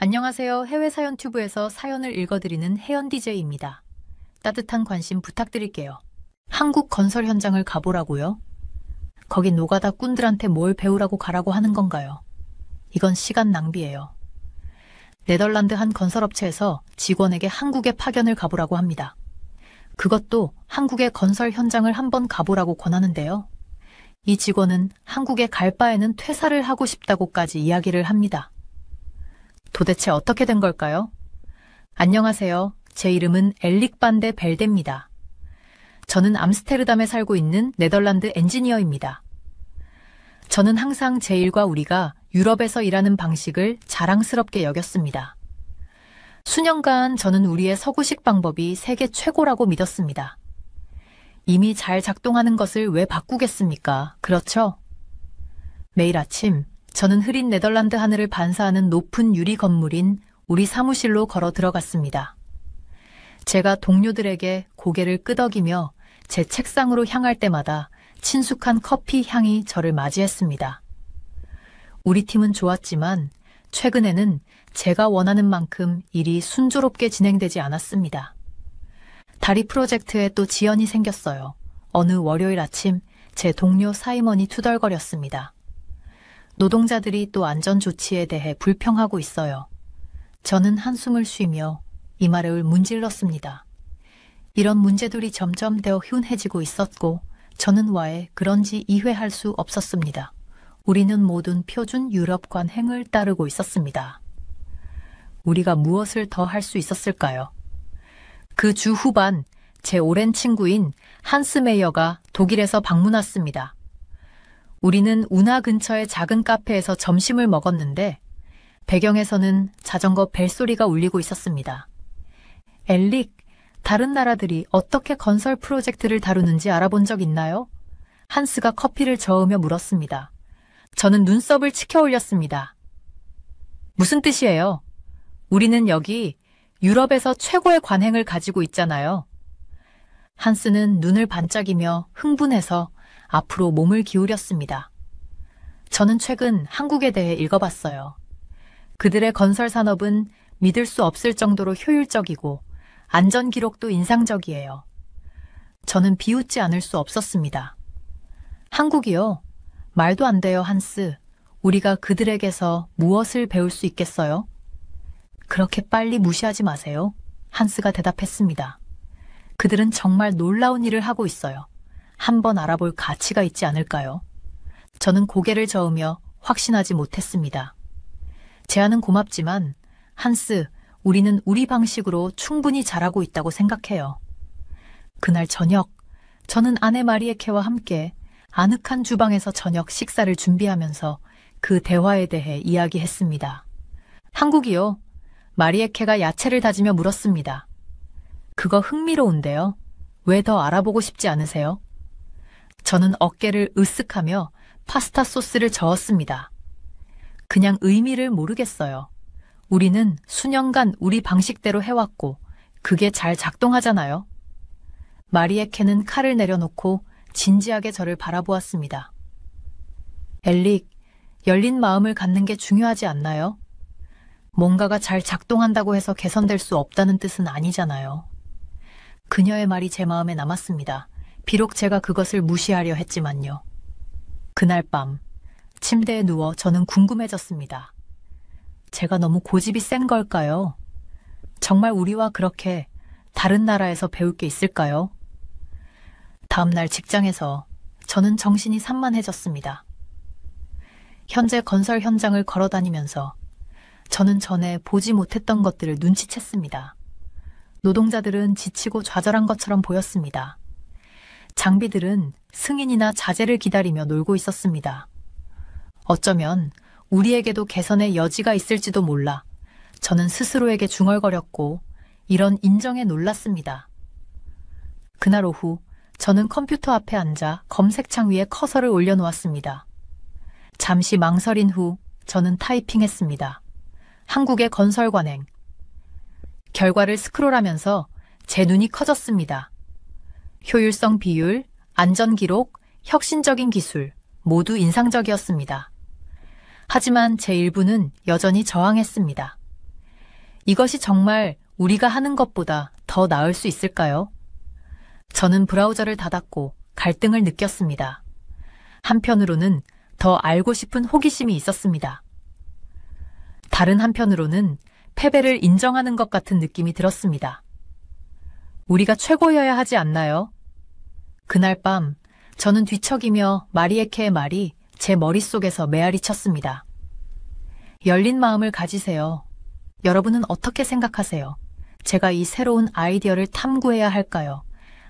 안녕하세요. 해외 사연 튜브에서 사연을 읽어드리는 혜연 DJ입니다. 따뜻한 관심 부탁드릴게요. 한국 건설 현장을 가보라고요? 거긴 노가다 꾼들한테 뭘 배우라고 가라고 하는 건가요? 이건 시간 낭비예요. 네덜란드 한 건설업체에서 직원에게 한국에 파견을 가보라고 합니다. 그것도 한국의 건설 현장을 한번 가보라고 권하는데요. 이 직원은 한국에 갈 바에는 퇴사를 하고 싶다고까지 이야기를 합니다. 도대체 어떻게 된 걸까요? 안녕하세요. 제 이름은 엘릭 반데 벨데입니다. 저는 암스테르담에 살고 있는 네덜란드 엔지니어입니다. 저는 항상 제 일과 우리가 유럽에서 일하는 방식을 자랑스럽게 여겼습니다. 수년간 저는 우리의 서구식 방법이 세계 최고라고 믿었습니다. 이미 잘 작동하는 것을 왜 바꾸겠습니까? 그렇죠? 매일 아침 저는 흐린 네덜란드 하늘을 반사하는 높은 유리 건물인 우리 사무실로 걸어 들어갔습니다. 제가 동료들에게 고개를 끄덕이며 제 책상으로 향할 때마다 친숙한 커피 향이 저를 맞이했습니다. 우리 팀은 좋았지만 최근에는 제가 원하는 만큼 일이 순조롭게 진행되지 않았습니다. 다리 프로젝트에 또 지연이 생겼어요. 어느 월요일 아침 제 동료 사이먼이 투덜거렸습니다. 노동자들이 또 안전조치에 대해 불평하고 있어요. 저는 한숨을 쉬며 이 말을 문질렀습니다. 이런 문제들이 점점 더 흉해지고 있었고 저는 와에 그런지 이해할 수 없었습니다. 우리는 모든 표준 유럽 관행을 따르고 있었습니다. 우리가 무엇을 더 할 수 있었을까요? 그 주 후반 제 오랜 친구인 한스 메이어가 독일에서 방문 왔습니다. 우리는 운하 근처의 작은 카페에서 점심을 먹었는데 배경에서는 자전거 벨소리가 울리고 있었습니다. 엘릭, 다른 나라들이 어떻게 건설 프로젝트를 다루는지 알아본 적 있나요? 한스가 커피를 저으며 물었습니다. 저는 눈썹을 치켜 올렸습니다. 무슨 뜻이에요? 우리는 여기 유럽에서 최고의 관행을 가지고 있잖아요. 한스는 눈을 반짝이며 흥분해서 앞으로 몸을 기울였습니다. 저는 최근 한국에 대해 읽어봤어요. 그들의 건설 산업은 믿을 수 없을 정도로 효율적이고 안전 기록도 인상적이에요. 저는 비웃지 않을 수 없었습니다. 한국이요? 말도 안 돼요, 한스. 우리가 그들에게서 무엇을 배울 수 있겠어요? 그렇게 빨리 무시하지 마세요. 한스가 대답했습니다. 그들은 정말 놀라운 일을 하고 있어요. 한번 알아볼 가치가 있지 않을까요? 저는 고개를 저으며 확신하지 못했습니다. 제안은 고맙지만 한스, 우리는 우리 방식으로 충분히 잘하고 있다고 생각해요. 그날 저녁, 저는 아내 마리에케와 함께 아늑한 주방에서 저녁 식사를 준비하면서 그 대화에 대해 이야기했습니다. 한국이요? 마리에케가 야채를 다지며 물었습니다. 그거 흥미로운데요. 왜 더 알아보고 싶지 않으세요? 저는 어깨를 으쓱하며 파스타 소스를 저었습니다. 그냥 의미를 모르겠어요. 우리는 수년간 우리 방식대로 해왔고 그게 잘 작동하잖아요. 마리에케는 칼을 내려놓고 진지하게 저를 바라보았습니다. 엘릭, 열린 마음을 갖는 게 중요하지 않나요? 뭔가가 잘 작동한다고 해서 개선될 수 없다는 뜻은 아니잖아요. 그녀의 말이 제 마음에 남았습니다. 비록 제가 그것을 무시하려 했지만요. 그날 밤 침대에 누워 저는 궁금해졌습니다. 제가 너무 고집이 센 걸까요? 정말 우리와 그렇게 다른 나라에서 배울 게 있을까요? 다음 날 직장에서 저는 정신이 산만해졌습니다. 현재 건설 현장을 걸어다니면서 저는 전에 보지 못했던 것들을 눈치챘습니다. 노동자들은 지치고 좌절한 것처럼 보였습니다. 장비들은 승인이나 자재를 기다리며 놀고 있었습니다. 어쩌면 우리에게도 개선의 여지가 있을지도 몰라 저는 스스로에게 중얼거렸고 이런 인정에 놀랐습니다. 그날 오후 저는 컴퓨터 앞에 앉아 검색창 위에 커서를 올려놓았습니다. 잠시 망설인 후 저는 타이핑했습니다. 한국의 건설 관행. 결과를 스크롤하면서 제 눈이 커졌습니다. 효율성 비율, 안전 기록, 혁신적인 기술 모두 인상적이었습니다. 하지만 제 일부는 여전히 저항했습니다. 이것이 정말 우리가 하는 것보다 더 나을 수 있을까요? 저는 브라우저를 닫았고 갈등을 느꼈습니다. 한편으로는 더 알고 싶은 호기심이 있었습니다. 다른 한편으로는 패배를 인정하는 것 같은 느낌이 들었습니다. 우리가 최고여야 하지 않나요? 그날 밤 저는 뒤척이며 마리에케의 말이 제 머릿속에서 메아리 쳤습니다. 열린 마음을 가지세요. 여러분은 어떻게 생각하세요? 제가 이 새로운 아이디어를 탐구해야 할까요?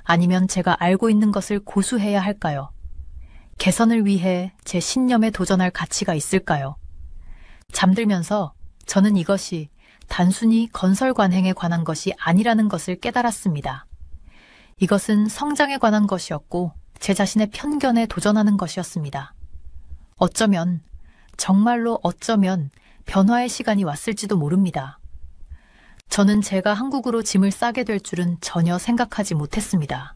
아니면 제가 알고 있는 것을 고수해야 할까요? 개선을 위해 제 신념에 도전할 가치가 있을까요? 잠들면서 저는 이것이 단순히 건설 관행에 관한 것이 아니라는 것을 깨달았습니다. 이것은 성장에 관한 것이었고 제 자신의 편견에 도전하는 것이었습니다. 어쩌면, 정말로 어쩌면 변화의 시간이 왔을지도 모릅니다. 저는 제가 한국으로 짐을 싸게 될 줄은 전혀 생각하지 못했습니다.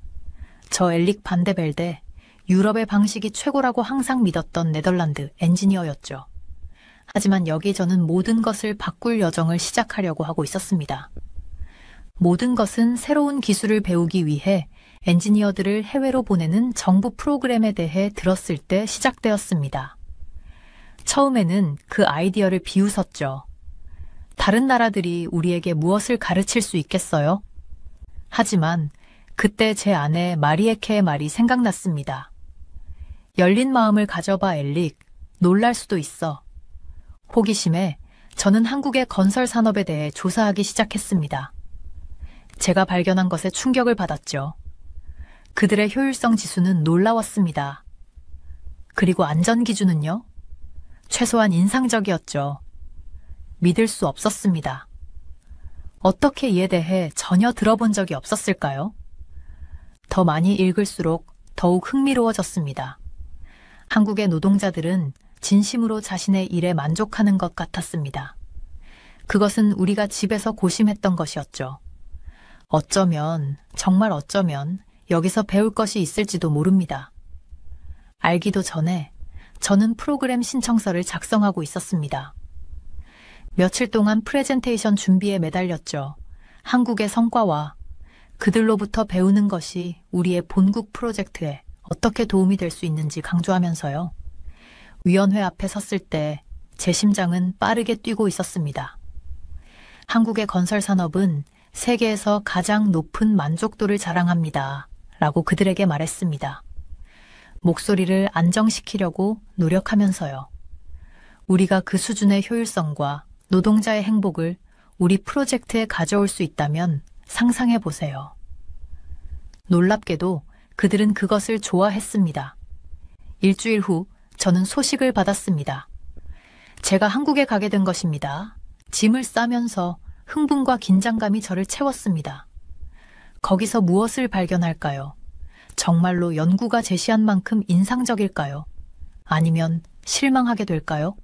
저 엘릭 반데벨데, 유럽의 방식이 최고라고 항상 믿었던 네덜란드 엔지니어였죠. 하지만 여기 저는 모든 것을 바꿀 여정을 시작하려고 하고 있었습니다. 모든 것은 새로운 기술을 배우기 위해 엔지니어들을 해외로 보내는 정부 프로그램에 대해 들었을 때 시작되었습니다. 처음에는 그 아이디어를 비웃었죠. 다른 나라들이 우리에게 무엇을 가르칠 수 있겠어요? 하지만 그때 제 아내 마리에케의 말이 생각났습니다. 열린 마음을 가져봐, 엘릭. 놀랄 수도 있어. 호기심에 저는 한국의 건설 산업에 대해 조사하기 시작했습니다. 제가 발견한 것에 충격을 받았죠. 그들의 효율성 지수는 놀라웠습니다. 그리고 안전 기준은요? 최소한 인상적이었죠. 믿을 수 없었습니다. 어떻게 이에 대해 전혀 들어본 적이 없었을까요? 더 많이 읽을수록 더욱 흥미로워졌습니다. 한국의 노동자들은 진심으로 자신의 일에 만족하는 것 같았습니다. 그것은 우리가 집에서 고심했던 것이었죠. 어쩌면, 정말 어쩌면 여기서 배울 것이 있을지도 모릅니다. 알기도 전에 저는 프로그램 신청서를 작성하고 있었습니다. 며칠 동안 프레젠테이션 준비에 매달렸죠. 한국의 성과와 그들로부터 배우는 것이 우리의 본국 프로젝트에 어떻게 도움이 될 수 있는지 강조하면서요. 위원회 앞에 섰을 때 제 심장은 빠르게 뛰고 있었습니다. 한국의 건설 산업은 세계에서 가장 높은 만족도를 자랑합니다. 라고 그들에게 말했습니다. 목소리를 안정시키려고 노력하면서요. 우리가 그 수준의 효율성과 노동자의 행복을 우리 프로젝트에 가져올 수 있다면 상상해 보세요. 놀랍게도 그들은 그것을 좋아했습니다. 일주일 후 저는 소식을 받았습니다. 제가 한국에 가게 된 것입니다. 짐을 싸면서 흥분과 긴장감이 저를 채웠습니다. 거기서 무엇을 발견할까요? 정말로 연구가 제시한 만큼 인상적일까요? 아니면 실망하게 될까요?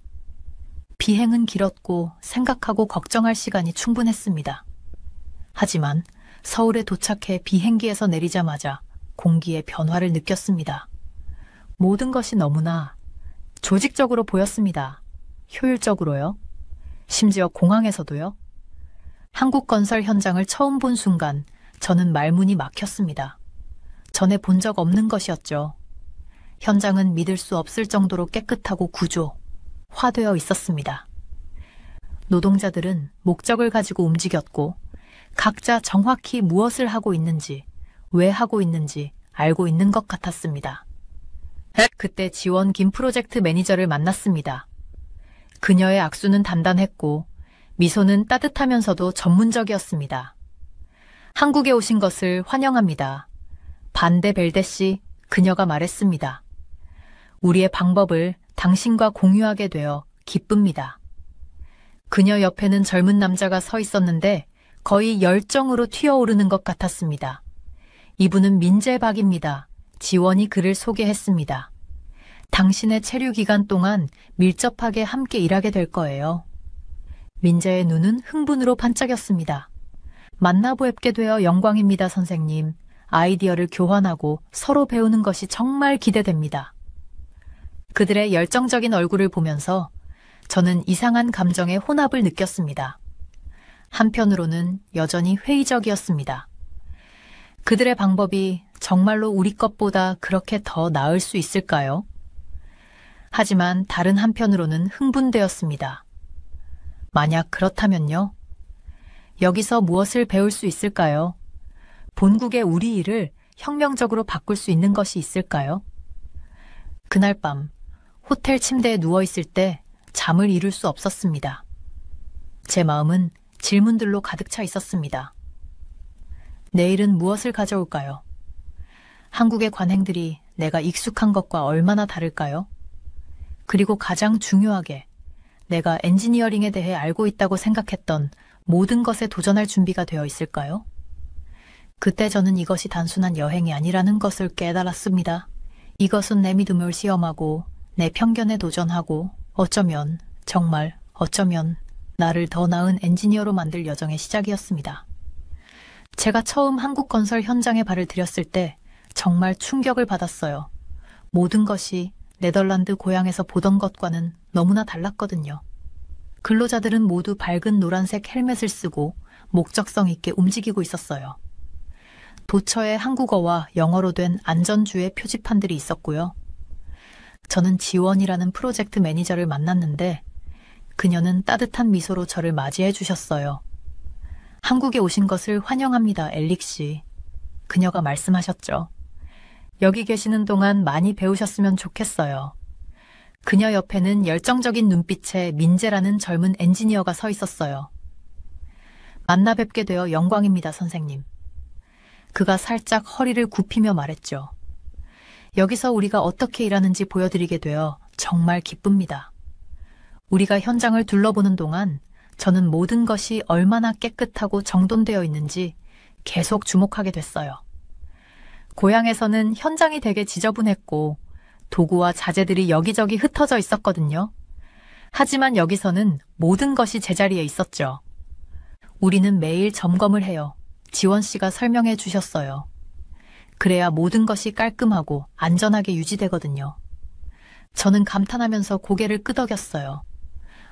비행은 길었고 생각하고 걱정할 시간이 충분했습니다. 하지만 서울에 도착해 비행기에서 내리자마자 공기의 변화를 느꼈습니다. 모든 것이 너무나 조직적으로 보였습니다. 효율적으로요. 심지어 공항에서도요. 한국 건설 현장을 처음 본 순간 저는 말문이 막혔습니다. 전에 본 적 없는 것이었죠. 현장은 믿을 수 없을 정도로 깨끗하고 구조화되어 있었습니다. 노동자들은 목적을 가지고 움직였고 각자 정확히 무엇을 하고 있는지, 왜 하고 있는지 알고 있는 것 같았습니다. 그때 지원 김 프로젝트 매니저를 만났습니다. 그녀의 악수는 단단했고 미소는 따뜻하면서도 전문적이었습니다. 한국에 오신 것을 환영합니다. 반데벨데 씨, 그녀가 말했습니다. 우리의 방법을 당신과 공유하게 되어 기쁩니다. 그녀 옆에는 젊은 남자가 서 있었는데 거의 열정으로 튀어오르는 것 같았습니다. 이분은 민재박입니다. 지원이 그를 소개했습니다. 당신의 체류 기간 동안 밀접하게 함께 일하게 될 거예요. 민재의 눈은 흥분으로 반짝였습니다. 만나뵙게 되어 영광입니다, 선생님. 아이디어를 교환하고 서로 배우는 것이 정말 기대됩니다. 그들의 열정적인 얼굴을 보면서 저는 이상한 감정의 혼합을 느꼈습니다. 한편으로는 여전히 회의적이었습니다. 그들의 방법이 정말로 우리 것보다 그렇게 더 나을 수 있을까요? 하지만 다른 한편으로는 흥분되었습니다. 만약 그렇다면요? 여기서 무엇을 배울 수 있을까요? 본국의 우리 일을 혁명적으로 바꿀 수 있는 것이 있을까요? 그날 밤 호텔 침대에 누워있을 때 잠을 이룰 수 없었습니다. 제 마음은 질문들로 가득 차 있었습니다. 내일은 무엇을 가져올까요? 한국의 관행들이 내가 익숙한 것과 얼마나 다를까요? 그리고 가장 중요하게 내가 엔지니어링에 대해 알고 있다고 생각했던 모든 것에 도전할 준비가 되어 있을까요? 그때 저는 이것이 단순한 여행이 아니라는 것을 깨달았습니다. 이것은 내 믿음을 시험하고 내 편견에 도전하고 어쩌면, 정말 어쩌면 나를 더 나은 엔지니어로 만들 여정의 시작이었습니다. 제가 처음 한국 건설 현장에 발을 들였을 때 정말 충격을 받았어요. 모든 것이 네덜란드 고향에서 보던 것과는 너무나 달랐거든요. 근로자들은 모두 밝은 노란색 헬멧을 쓰고 목적성 있게 움직이고 있었어요. 도처에 한국어와 영어로 된 안전주의 표지판들이 있었고요. 저는 지원이라는 프로젝트 매니저를 만났는데 그녀는 따뜻한 미소로 저를 맞이해 주셨어요. 한국에 오신 것을 환영합니다, 엘릭 씨. 그녀가 말씀하셨죠. 여기 계시는 동안 많이 배우셨으면 좋겠어요. 그녀 옆에는 열정적인 눈빛의 민재라는 젊은 엔지니어가 서 있었어요. 만나 뵙게 되어 영광입니다, 선생님. 그가 살짝 허리를 굽히며 말했죠. 여기서 우리가 어떻게 일하는지 보여드리게 되어 정말 기쁩니다. 우리가 현장을 둘러보는 동안 저는 모든 것이 얼마나 깨끗하고 정돈되어 있는지 계속 주목하게 됐어요. 고향에서는 현장이 되게 지저분했고 도구와 자재들이 여기저기 흩어져 있었거든요. 하지만 여기서는 모든 것이 제자리에 있었죠. 우리는 매일 점검을 해요. 지원 씨가 설명해 주셨어요. 그래야 모든 것이 깔끔하고 안전하게 유지되거든요. 저는 감탄하면서 고개를 끄덕였어요.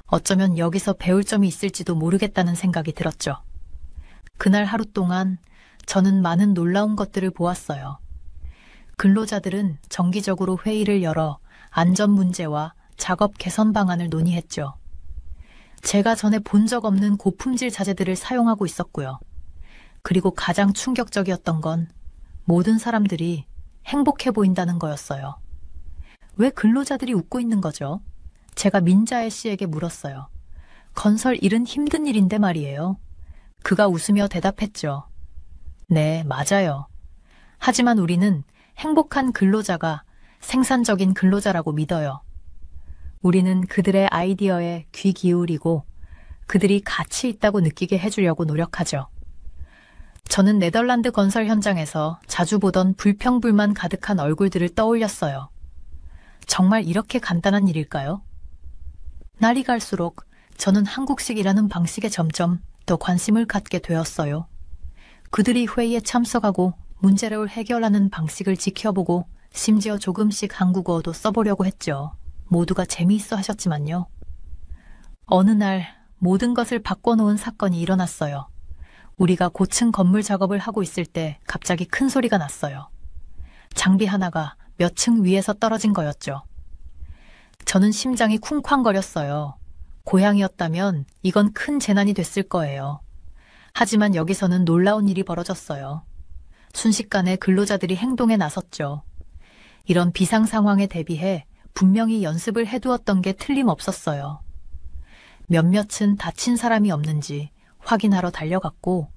어쩌면 여기서 배울 점이 있을지도 모르겠다는 생각이 들었죠. 그날 하루 동안 저는 많은 놀라운 것들을 보았어요. 근로자들은 정기적으로 회의를 열어 안전 문제와 작업 개선 방안을 논의했죠. 제가 전에 본 적 없는 고품질 자재들을 사용하고 있었고요. 그리고 가장 충격적이었던 건 모든 사람들이 행복해 보인다는 거였어요. 왜 근로자들이 웃고 있는 거죠? 제가 민자애 씨에게 물었어요. 건설 일은 힘든 일인데 말이에요. 그가 웃으며 대답했죠. 네, 맞아요. 하지만 우리는 행복한 근로자가 생산적인 근로자라고 믿어요. 우리는 그들의 아이디어에 귀 기울이고 그들이 가치 있다고 느끼게 해주려고 노력하죠. 저는 네덜란드 건설 현장에서 자주 보던 불평불만 가득한 얼굴들을 떠올렸어요. 정말 이렇게 간단한 일일까요? 날이 갈수록 저는 한국식 일하는 방식에 점점 더 관심을 갖게 되었어요. 그들이 회의에 참석하고 문제를 해결하는 방식을 지켜보고 심지어 조금씩 한국어도 써보려고 했죠. 모두가 재미있어 하셨지만요. 어느 날 모든 것을 바꿔놓은 사건이 일어났어요. 우리가 고층 건물 작업을 하고 있을 때 갑자기 큰 소리가 났어요. 장비 하나가 몇 층 위에서 떨어진 거였죠. 저는 심장이 쿵쾅거렸어요. 고향이었다면 이건 큰 재난이 됐을 거예요. 하지만 여기서는 놀라운 일이 벌어졌어요. 순식간에 근로자들이 행동에 나섰죠. 이런 비상 상황에 대비해 분명히 연습을 해두었던 게 틀림없었어요. 몇몇은 다친 사람이 없는지 확인하러 달려갔고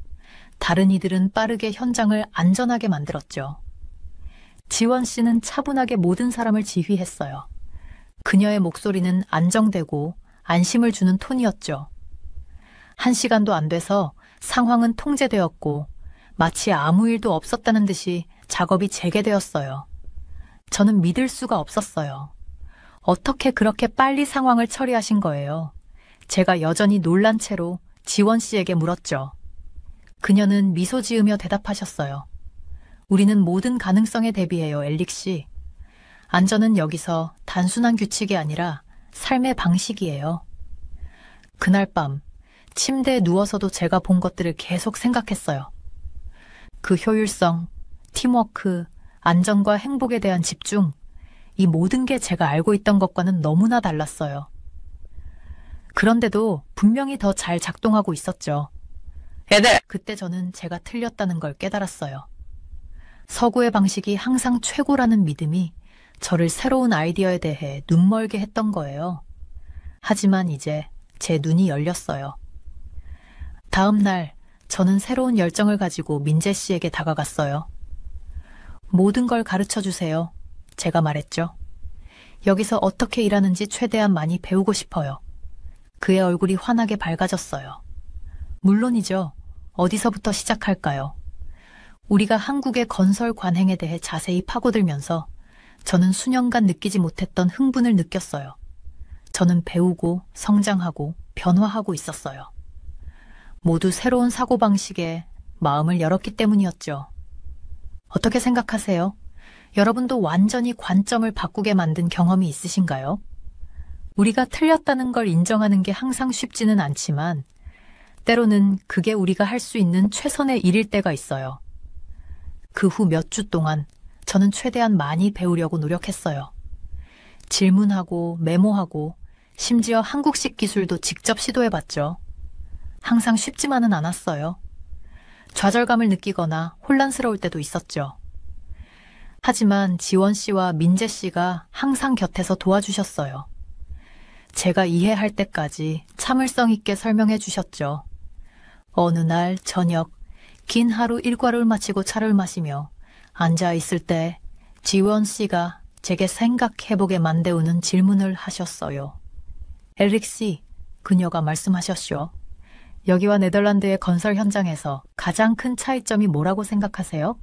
다른 이들은 빠르게 현장을 안전하게 만들었죠. 지원 씨는 차분하게 모든 사람을 지휘했어요. 그녀의 목소리는 안정되고 안심을 주는 톤이었죠. 1시간도 안 돼서 상황은 통제되었고 마치 아무 일도 없었다는 듯이 작업이 재개되었어요. 저는 믿을 수가 없었어요. 어떻게 그렇게 빨리 상황을 처리하신 거예요? 제가 여전히 놀란 채로 지원 씨에게 물었죠. 그녀는 미소 지으며 대답하셨어요. 우리는 모든 가능성에 대비해요, 엘릭 씨. 안전은 여기서 단순한 규칙이 아니라 삶의 방식이에요. 그날 밤 침대에 누워서도 제가 본 것들을 계속 생각했어요. 그 효율성, 팀워크, 안전과 행복에 대한 집중, 이 모든 게 제가 알고 있던 것과는 너무나 달랐어요. 그런데도 분명히 더 잘 작동하고 있었죠. 애들! 그때 저는 제가 틀렸다는 걸 깨달았어요. 서구의 방식이 항상 최고라는 믿음이 저를 새로운 아이디어에 대해 눈멀게 했던 거예요. 하지만 이제 제 눈이 열렸어요. 다음 날 저는 새로운 열정을 가지고 민재 씨에게 다가갔어요. 모든 걸 가르쳐 주세요. 제가 말했죠. 여기서 어떻게 일하는지 최대한 많이 배우고 싶어요. 그의 얼굴이 환하게 밝아졌어요. 물론이죠. 어디서부터 시작할까요? 우리가 한국의 건설 관행에 대해 자세히 파고들면서 저는 수년간 느끼지 못했던 흥분을 느꼈어요. 저는 배우고 성장하고 변화하고 있었어요. 모두 새로운 사고방식에 마음을 열었기 때문이었죠. 어떻게 생각하세요? 여러분도 완전히 관점을 바꾸게 만든 경험이 있으신가요? 우리가 틀렸다는 걸 인정하는 게 항상 쉽지는 않지만 때로는 그게 우리가 할 수 있는 최선의 일일 때가 있어요. 그 후 몇 주 동안 저는 최대한 많이 배우려고 노력했어요. 질문하고 메모하고 심지어 한국식 기술도 직접 시도해봤죠. 항상 쉽지만은 않았어요. 좌절감을 느끼거나 혼란스러울 때도 있었죠. 하지만 지원 씨와 민재 씨가 항상 곁에서 도와주셨어요. 제가 이해할 때까지 참을성 있게 설명해 주셨죠. 어느 날 저녁 긴 하루 일과를 마치고 차를 마시며 앉아있을 때 지원 씨가 제게 생각해보게 만드는 질문을 하셨어요. 엘릭 씨, 그녀가 말씀하셨죠. 여기와 네덜란드의 건설 현장에서 가장 큰 차이점이 뭐라고 생각하세요?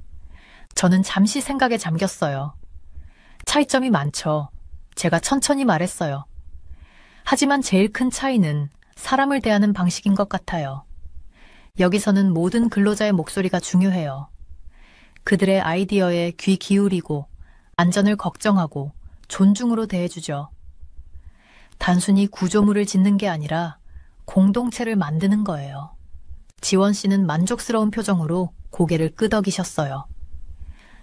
저는 잠시 생각에 잠겼어요. 차이점이 많죠. 제가 천천히 말했어요. 하지만 제일 큰 차이는 사람을 대하는 방식인 것 같아요. 여기서는 모든 근로자의 목소리가 중요해요. 그들의 아이디어에 귀 기울이고 안전을 걱정하고 존중으로 대해주죠. 단순히 구조물을 짓는 게 아니라 공동체를 만드는 거예요. 지원 씨는 만족스러운 표정으로 고개를 끄덕이셨어요.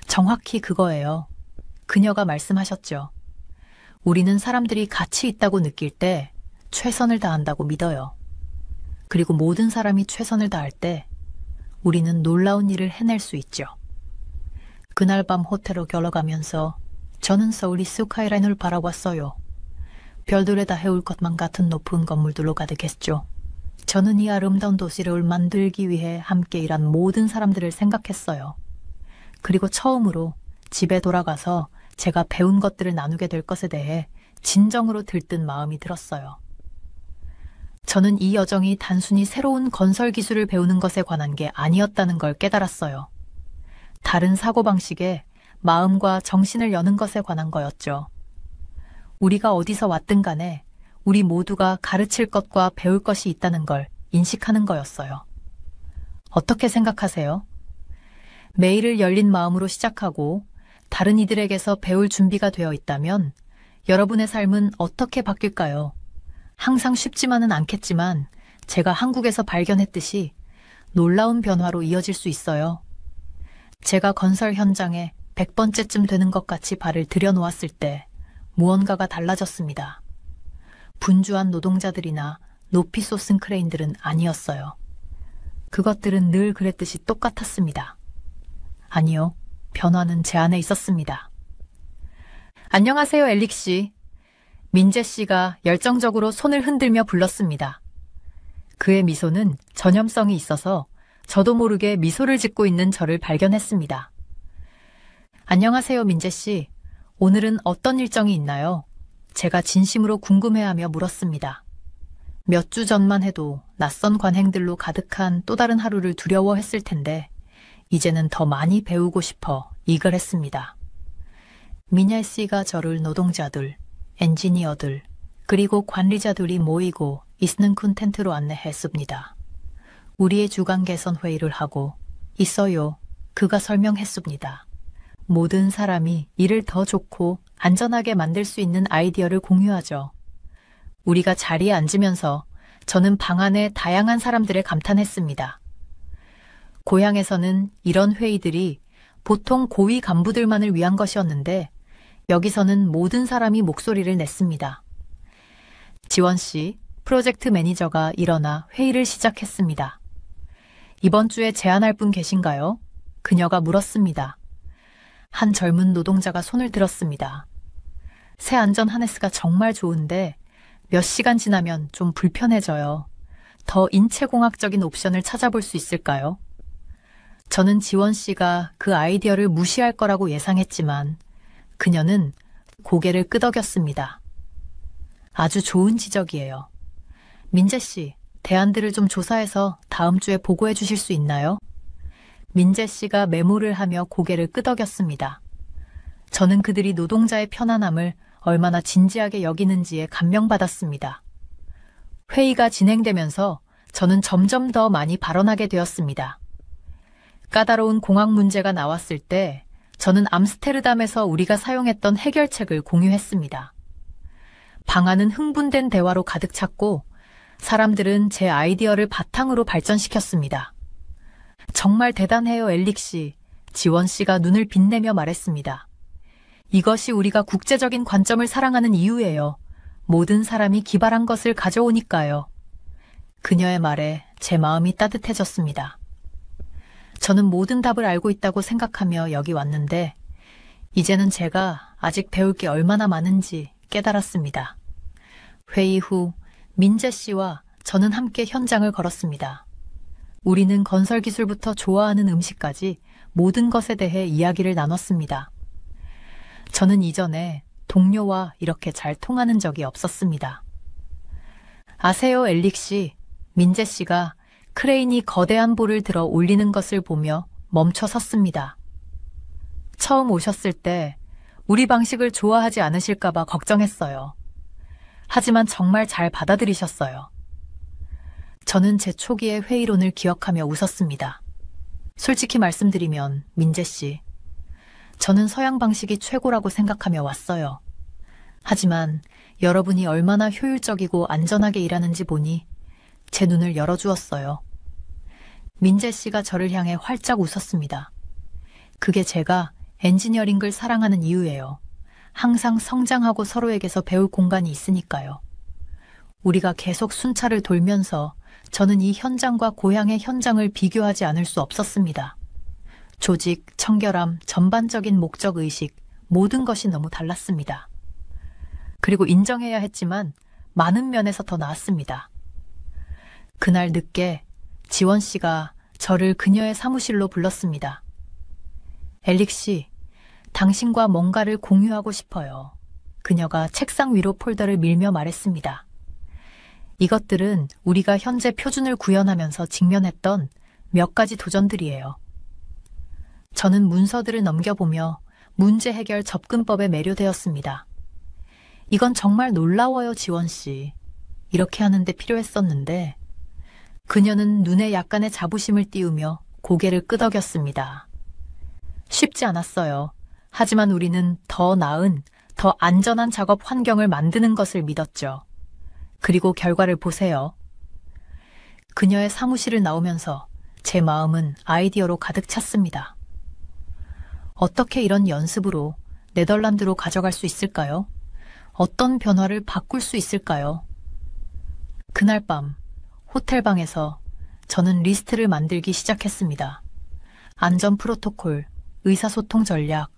정확히 그거예요. 그녀가 말씀하셨죠. 우리는 사람들이 가치 있다고 느낄 때 최선을 다한다고 믿어요. 그리고 모든 사람이 최선을 다할 때 우리는 놀라운 일을 해낼 수 있죠. 그날 밤 호텔로 걸어가면서 저는 서울이 스카이라인을 바라봤어요. 별들에 다 해올 것만 같은 높은 건물들로 가득했죠. 저는 이 아름다운 도시를 만들기 위해 함께 일한 모든 사람들을 생각했어요. 그리고 처음으로 집에 돌아가서 제가 배운 것들을 나누게 될 것에 대해 진정으로 들뜬 마음이 들었어요. 저는 이 여정이 단순히 새로운 건설 기술을 배우는 것에 관한 게 아니었다는 걸 깨달았어요. 다른 사고방식에 마음과 정신을 여는 것에 관한 거였죠. 우리가 어디서 왔든 간에 우리 모두가 가르칠 것과 배울 것이 있다는 걸 인식하는 거였어요. 어떻게 생각하세요? 매일을 열린 마음으로 시작하고 다른 이들에게서 배울 준비가 되어 있다면 여러분의 삶은 어떻게 바뀔까요? 항상 쉽지만은 않겠지만 제가 한국에서 발견했듯이 놀라운 변화로 이어질 수 있어요. 제가 건설 현장에 100번째쯤 되는 것 같이 발을 들여놓았을 때 무언가가 달라졌습니다. 분주한 노동자들이나 높이 솟은 크레인들은 아니었어요. 그것들은 늘 그랬듯이 똑같았습니다. 아니요, 변화는 제 안에 있었습니다. 안녕하세요, 엘릭 씨. 민재 씨가 열정적으로 손을 흔들며 불렀습니다. 그의 미소는 전염성이 있어서 저도 모르게 미소를 짓고 있는 저를 발견했습니다. 안녕하세요, 민재 씨. 오늘은 어떤 일정이 있나요? 제가 진심으로 궁금해하며 물었습니다. 몇 주 전만 해도 낯선 관행들로 가득한 또 다른 하루를 두려워했을 텐데 이제는 더 많이 배우고 싶어 이글했습니다. 미냐 씨가 저를 노동자들, 엔지니어들, 그리고 관리자들이 모이고 있는 큰 텐트로 안내했습니다. 우리의 주간 개선 회의를 하고 있어요. 그가 설명했습니다. 모든 사람이 일을 더 좋고 안전하게 만들 수 있는 아이디어를 공유하죠. 우리가 자리에 앉으면서 저는 방 안에 다양한 사람들에 감탄했습니다. 고향에서는 이런 회의들이 보통 고위 간부들만을 위한 것이었는데 여기서는 모든 사람이 목소리를 냈습니다. 지원 씨, 프로젝트 매니저가 일어나 회의를 시작했습니다. 이번 주에 제안할 분 계신가요? 그녀가 물었습니다. 한 젊은 노동자가 손을 들었습니다. 새 안전 하네스가 정말 좋은데 몇 시간 지나면 좀 불편해져요. 더 인체공학적인 옵션을 찾아볼 수 있을까요? 저는 지원 씨가 그 아이디어를 무시할 거라고 예상했지만 그녀는 고개를 끄덕였습니다. 아주 좋은 지적이에요. 민재 씨, 대안들을 좀 조사해서 다음 주에 보고해 주실 수 있나요? 민재 씨가 메모를 하며 고개를 끄덕였습니다. 저는 그들이 노동자의 편안함을 얼마나 진지하게 여기는지에 감명받았습니다. 회의가 진행되면서 저는 점점 더 많이 발언하게 되었습니다. 까다로운 공학 문제가 나왔을 때 저는 암스테르담에서 우리가 사용했던 해결책을 공유했습니다. 방안은 흥분된 대화로 가득 찼고 사람들은 제 아이디어를 바탕으로 발전시켰습니다. 정말 대단해요, 엘릭 씨. 지원 씨가 눈을 빛내며 말했습니다. 이것이 우리가 국제적인 관점을 사랑하는 이유예요. 모든 사람이 기발한 것을 가져오니까요. 그녀의 말에 제 마음이 따뜻해졌습니다. 저는 모든 답을 알고 있다고 생각하며 여기 왔는데 이제는 제가 아직 배울 게 얼마나 많은지 깨달았습니다. 회의 후 민재 씨와 저는 함께 현장을 걸었습니다. 우리는 건설 기술부터 좋아하는 음식까지 모든 것에 대해 이야기를 나눴습니다. 저는 이전에 동료와 이렇게 잘 통하는 적이 없었습니다. 아세요, 엘릭 씨. 민재 씨가 크레인이 거대한 볼을 들어 올리는 것을 보며 멈춰 섰습니다. 처음 오셨을 때 우리 방식을 좋아하지 않으실까봐 걱정했어요. 하지만 정말 잘 받아들이셨어요. 저는 제 초기의 회의론을 기억하며 웃었습니다. 솔직히 말씀드리면 민재 씨, 저는 서양 방식이 최고라고 생각하며 왔어요. 하지만 여러분이 얼마나 효율적이고 안전하게 일하는지 보니 제 눈을 열어주었어요. 민재 씨가 저를 향해 활짝 웃었습니다. 그게 제가 엔지니어링을 사랑하는 이유예요. 항상 성장하고 서로에게서 배울 공간이 있으니까요. 우리가 계속 순찰을 돌면서 저는 이 현장과 고향의 현장을 비교하지 않을 수 없었습니다. 조직, 청결함, 전반적인 목적의식, 모든 것이 너무 달랐습니다. 그리고 인정해야 했지만 많은 면에서 더 나았습니다. 그날 늦게 지원 씨가 저를 그녀의 사무실로 불렀습니다. 엘릭 씨, 당신과 뭔가를 공유하고 싶어요. 그녀가 책상 위로 폴더를 밀며 말했습니다. 이것들은 우리가 현재 표준을 구현하면서 직면했던 몇 가지 도전들이에요. 저는 문서들을 넘겨보며 문제 해결 접근법에 매료되었습니다. 이건 정말 놀라워요, 지원 씨. 이렇게 하는데 필요했었는데 그녀는 눈에 약간의 자부심을 띄우며 고개를 끄덕였습니다. 쉽지 않았어요. 하지만 우리는 더 나은, 더 안전한 작업 환경을 만드는 것을 믿었죠. 그리고 결과를 보세요. 그녀의 사무실을 나오면서 제 마음은 아이디어로 가득 찼습니다. 어떻게 이런 연습으로 네덜란드로 가져갈 수 있을까요? 어떤 변화를 바꿀 수 있을까요? 그날 밤 호텔방에서 저는 리스트를 만들기 시작했습니다. 안전 프로토콜, 의사소통 전략,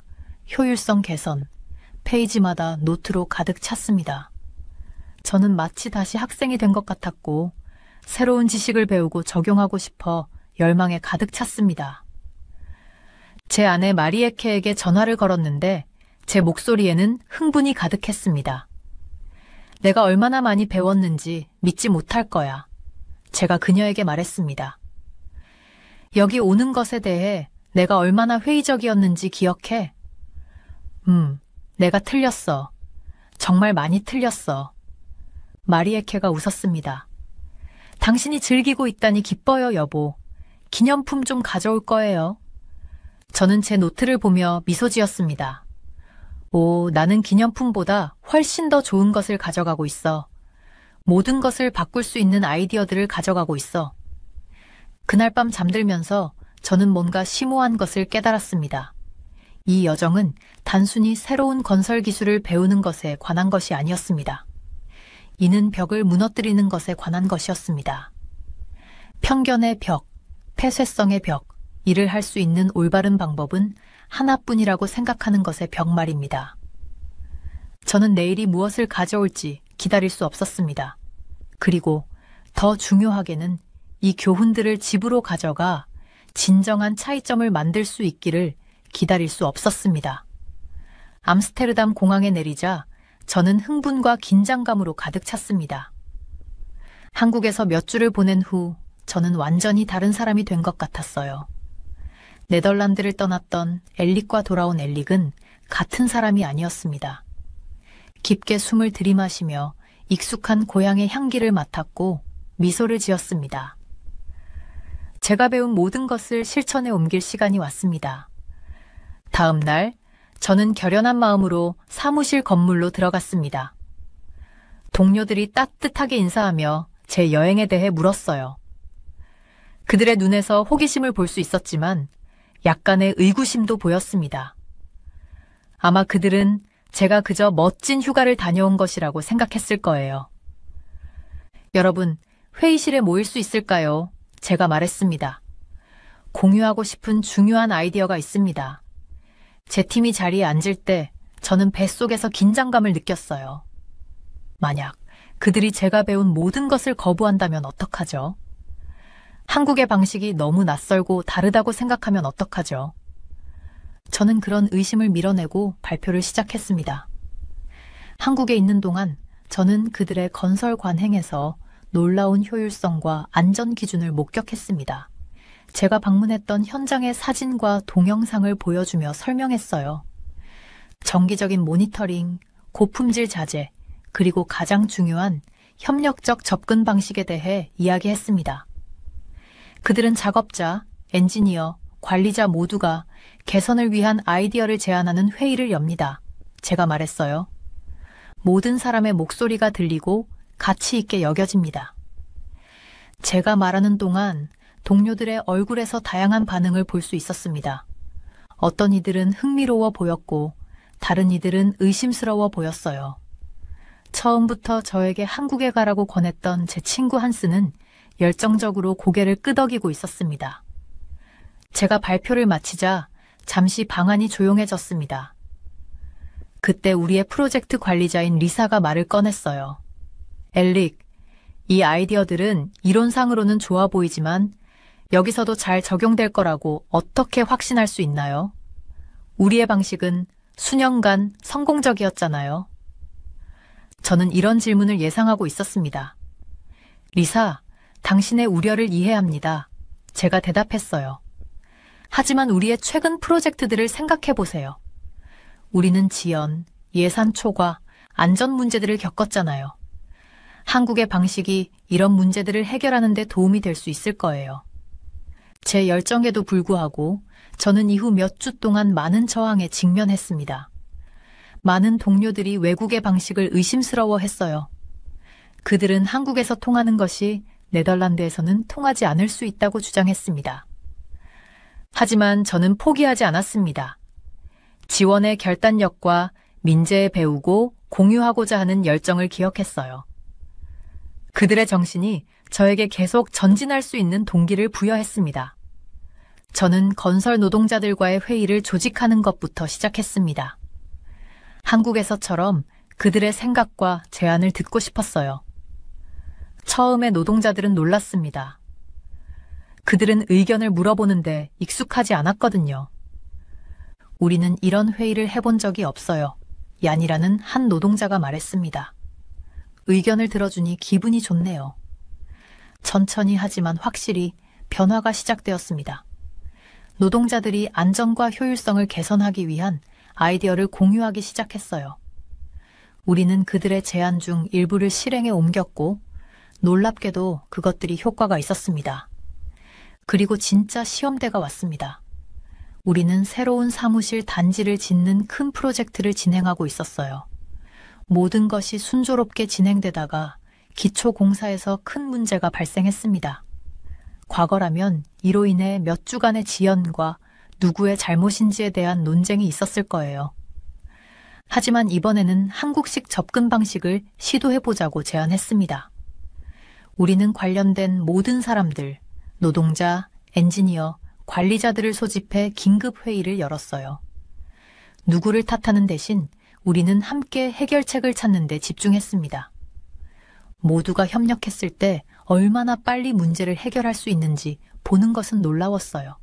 효율성 개선, 페이지마다 노트로 가득 찼습니다. 저는 마치 다시 학생이 된 것 같았고 새로운 지식을 배우고 적용하고 싶어 열망에 가득 찼습니다. 제 아내 마리에케에게 전화를 걸었는데 제 목소리에는 흥분이 가득했습니다. 내가 얼마나 많이 배웠는지 믿지 못할 거야. 제가 그녀에게 말했습니다. 여기 오는 것에 대해 내가 얼마나 회의적이었는지 기억해? 내가 틀렸어. 정말 많이 틀렸어. 마리에케가 웃었습니다. 당신이 즐기고 있다니 기뻐요, 여보. 기념품 좀 가져올 거예요. 저는 제 노트를 보며 미소 지었습니다. 오, 나는 기념품보다 훨씬 더 좋은 것을 가져가고 있어. 모든 것을 바꿀 수 있는 아이디어들을 가져가고 있어. 그날 밤 잠들면서 저는 뭔가 심오한 것을 깨달았습니다. 이 여정은 단순히 새로운 건설 기술을 배우는 것에 관한 것이 아니었습니다. 이는 벽을 무너뜨리는 것에 관한 것이었습니다. 편견의 벽, 폐쇄성의 벽, 일을 할 수 있는 올바른 방법은 하나뿐이라고 생각하는 것의 벽 말입니다. 저는 내일이 무엇을 가져올지 기다릴 수 없었습니다. 그리고 더 중요하게는 이 교훈들을 집으로 가져가 진정한 차이점을 만들 수 있기를 기다릴 수 없었습니다. 암스테르담 공항에 내리자 저는 흥분과 긴장감으로 가득 찼습니다. 한국에서 몇 주를 보낸 후 저는 완전히 다른 사람이 된 것 같았어요. 네덜란드를 떠났던 엘릭과 돌아온 엘릭은 같은 사람이 아니었습니다. 깊게 숨을 들이마시며 익숙한 고향의 향기를 맡았고 미소를 지었습니다. 제가 배운 모든 것을 실천에 옮길 시간이 왔습니다. 다음 날 저는 결연한 마음으로 사무실 건물로 들어갔습니다. 동료들이 따뜻하게 인사하며 제 여행에 대해 물었어요. 그들의 눈에서 호기심을 볼 수 있었지만 약간의 의구심도 보였습니다. 아마 그들은 제가 그저 멋진 휴가를 다녀온 것이라고 생각했을 거예요. 여러분, 회의실에 모일 수 있을까요? 제가 말했습니다. 공유하고 싶은 중요한 아이디어가 있습니다. 제 팀이 자리에 앉을 때 저는 뱃속에서 긴장감을 느꼈어요. 만약 그들이 제가 배운 모든 것을 거부한다면 어떡하죠? 한국의 방식이 너무 낯설고 다르다고 생각하면 어떡하죠? 저는 그런 의심을 밀어내고 발표를 시작했습니다. 한국에 있는 동안 저는 그들의 건설 관행에서 놀라운 효율성과 안전 기준을 목격했습니다. 제가 방문했던 현장의 사진과 동영상을 보여주며 설명했어요. 정기적인 모니터링, 고품질 자재, 그리고 가장 중요한 협력적 접근 방식에 대해 이야기했습니다. 그들은 작업자, 엔지니어, 관리자 모두가 개선을 위한 아이디어를 제안하는 회의를 엽니다. 제가 말했어요. 모든 사람의 목소리가 들리고 가치 있게 여겨집니다. 제가 말하는 동안 동료들의 얼굴에서 다양한 반응을 볼 수 있었습니다. 어떤 이들은 흥미로워 보였고 다른 이들은 의심스러워 보였어요. 처음부터 저에게 한국에 가라고 권했던 제 친구 한스는 열정적으로 고개를 끄덕이고 있었습니다. 제가 발표를 마치자 잠시 방안이 조용해졌습니다. 그때 우리의 프로젝트 관리자인 리사가 말을 꺼냈어요. 엘릭, 이 아이디어들은 이론상으로는 좋아 보이지만 여기서도 잘 적용될 거라고 어떻게 확신할 수 있나요? 우리의 방식은 수년간 성공적이었잖아요. 저는 이런 질문을 예상하고 있었습니다. 리사, 당신의 우려를 이해합니다. 제가 대답했어요. 하지만 우리의 최근 프로젝트들을 생각해 보세요. 우리는 지연, 예산 초과, 안전 문제들을 겪었잖아요. 한국의 방식이 이런 문제들을 해결하는 데 도움이 될 수 있을 거예요. 제 열정에도 불구하고 저는 이후 몇 주 동안 많은 저항에 직면했습니다. 많은 동료들이 외국의 방식을 의심스러워했어요. 그들은 한국에서 통하는 것이 네덜란드에서는 통하지 않을 수 있다고 주장했습니다. 하지만 저는 포기하지 않았습니다. 지원의 결단력과 민재에 배우고 공유하고자 하는 열정을 기억했어요. 그들의 정신이 저에게 계속 전진할 수 있는 동기를 부여했습니다. 저는 건설 노동자들과의 회의를 조직하는 것부터 시작했습니다. 한국에서처럼 그들의 생각과 제안을 듣고 싶었어요. 처음에 노동자들은 놀랐습니다. 그들은 의견을 물어보는데 익숙하지 않았거든요. 우리는 이런 회의를 해본 적이 없어요. 얀이라는 한 노동자가 말했습니다. 의견을 들어주니 기분이 좋네요. 천천히 하지만 확실히 변화가 시작되었습니다. 노동자들이 안전과 효율성을 개선하기 위한 아이디어를 공유하기 시작했어요. 우리는 그들의 제안 중 일부를 실행에 옮겼고 놀랍게도 그것들이 효과가 있었습니다. 그리고 진짜 시험대가 왔습니다. 우리는 새로운 사무실 단지를 짓는 큰 프로젝트를 진행하고 있었어요. 모든 것이 순조롭게 진행되다가 기초공사에서 큰 문제가 발생했습니다. 과거라면 이로 인해 몇 주간의 지연과 누구의 잘못인지에 대한 논쟁이 있었을 거예요. 하지만 이번에는 한국식 접근 방식을 시도해보자고 제안했습니다. 우리는 관련된 모든 사람들, 노동자, 엔지니어, 관리자들을 소집해 긴급 회의를 열었어요. 누구를 탓하는 대신 우리는 함께 해결책을 찾는 데 집중했습니다. 모두가 협력했을 때 얼마나 빨리 문제를 해결할 수 있는지 보는 것은 놀라웠어요.